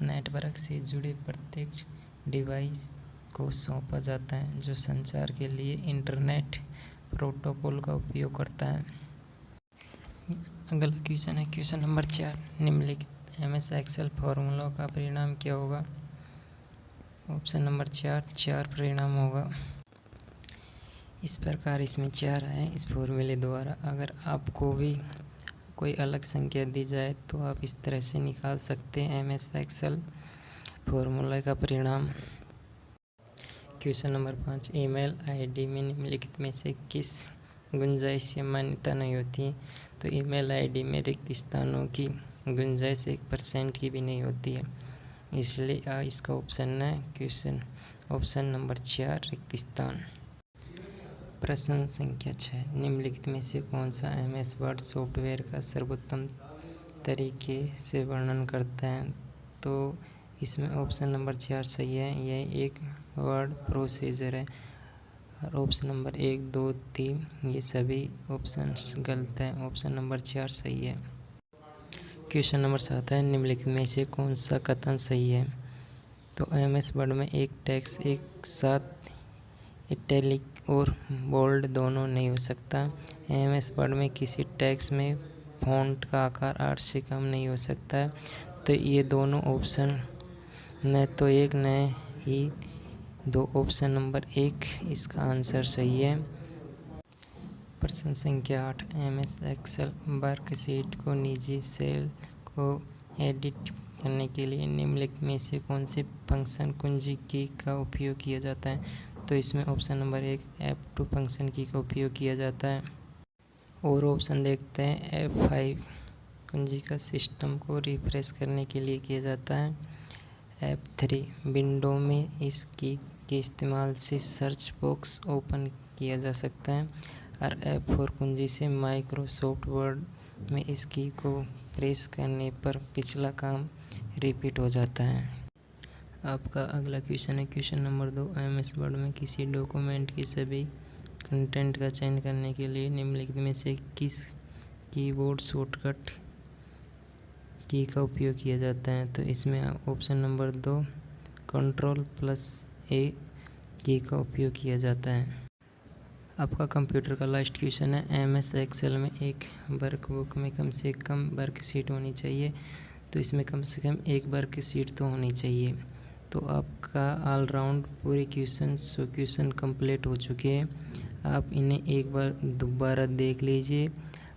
नेटवर्क से जुड़े प्रत्येक डिवाइस को सौंपा जाता है जो संचार के लिए इंटरनेट प्रोटोकॉल का उपयोग करता है। अगला क्वेश्चन है क्वेश्चन नंबर 4, निम्नलिखित MS एक्सेल फॉर्मूला का परिणाम क्या होगा। ऑप्शन नंबर 4 परिणाम होगा। इस प्रकार इसमें 4 है इस फॉर्मूले द्वारा। अगर आपको भी कोई अलग संख्या दी जाए तो आप इस तरह से निकाल सकते हैं MS एक्सेल फॉर्मूला का परिणाम। क्वेश्चन नंबर 5, ईमेल ID में निम्नलिखित में से किस गुंजाइश या मान्यता नहीं होती। तो ईमेल ID में रिक्त स्थानों की गुंजाइश 1% की भी नहीं होती है, इसलिए इसका ऑप्शन है ऑप्शन नंबर 4 रिक्त स्थान। प्रश्न संख्या 6, निम्नलिखित में से कौन सा MS वर्ड सॉफ्टवेयर का सर्वोत्तम तरीके से वर्णन करता है। तो इसमें ऑप्शन नंबर 4 सही है, यह एक वर्ड प्रोसीजर है। और ऑप्शन नंबर 1, 2, 3 ये सभी ऑप्शंस गलत हैं, ऑप्शन नंबर 4 सही है। क्वेश्चन नंबर 7 है, निम्नलिखित में से कौन सा कथन सही है। तो MS वर्ड में एक टेक्स्ट एक साथ इटैलिक और बोल्ड दोनों नहीं हो सकता। MS वर्ड में किसी टेक्स्ट में फॉन्ट का आकार 8 से कम नहीं हो सकता। तो ये दोनों ऑप्शन न तो एक न ही 2, ऑप्शन नंबर 1 इसका आंसर सही है। प्रश्न संख्या 8, MS एक्सेल वर्कशीट को निजी सेल को एडिट करने के लिए निम्नलिखित में से कौन से फंक्शन कुंजी की का उपयोग किया जाता है। तो इसमें ऑप्शन नंबर 1 F2 फंक्शन की का उपयोग किया जाता है। और ऑप्शन देखते हैं, F5 कुंजी का सिस्टम को रिफ्रेश करने के लिए किया जाता है। F3 विंडो में इस की के इस्तेमाल से सर्च बॉक्स ओपन किया जा सकता है। और F4 कुंजी से माइक्रोसॉफ्ट वर्ड में इस की को प्रेस करने पर पिछला काम रिपीट हो जाता है। आपका अगला क्वेश्चन है क्वेश्चन नंबर 2, MS वर्ड में किसी डॉक्यूमेंट की सभी कंटेंट का चयन करने के लिए निम्नलिखित में से किस कीबोर्ड शॉर्टकट की का उपयोग किया जाता है। तो इसमें ऑप्शन नंबर 2 Ctrl+A की का उपयोग किया जाता है। आपका कंप्यूटर का लास्ट क्वेश्चन है, MS एक्सेल में एक वर्कबुक में कम से कम वर्कशीट होनी चाहिए। तो इसमें कम से कम एक वर्कशीट तो होनी चाहिए। तो आपका ऑलराउंड पूरे क्वेश्चन कंप्लीट हो चुके हैं। आप इन्हें एक बार दोबारा देख लीजिए।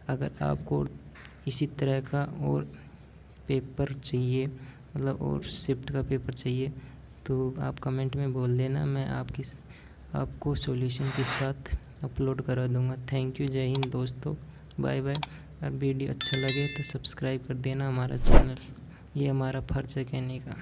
अगर आपको इसी तरह का और पेपर चाहिए, मतलब और शिफ्ट का पेपर चाहिए, तो आप कमेंट में बोल देना, मैं आपको सॉल्यूशन के साथ अपलोड करा दूंगा। थैंक यू, जय हिंद दोस्तों, बाय बाय। और वीडियो अच्छा लगे तो सब्सक्राइब कर देना हमारा चैनल, ये हमारा फर्ज है कहने का।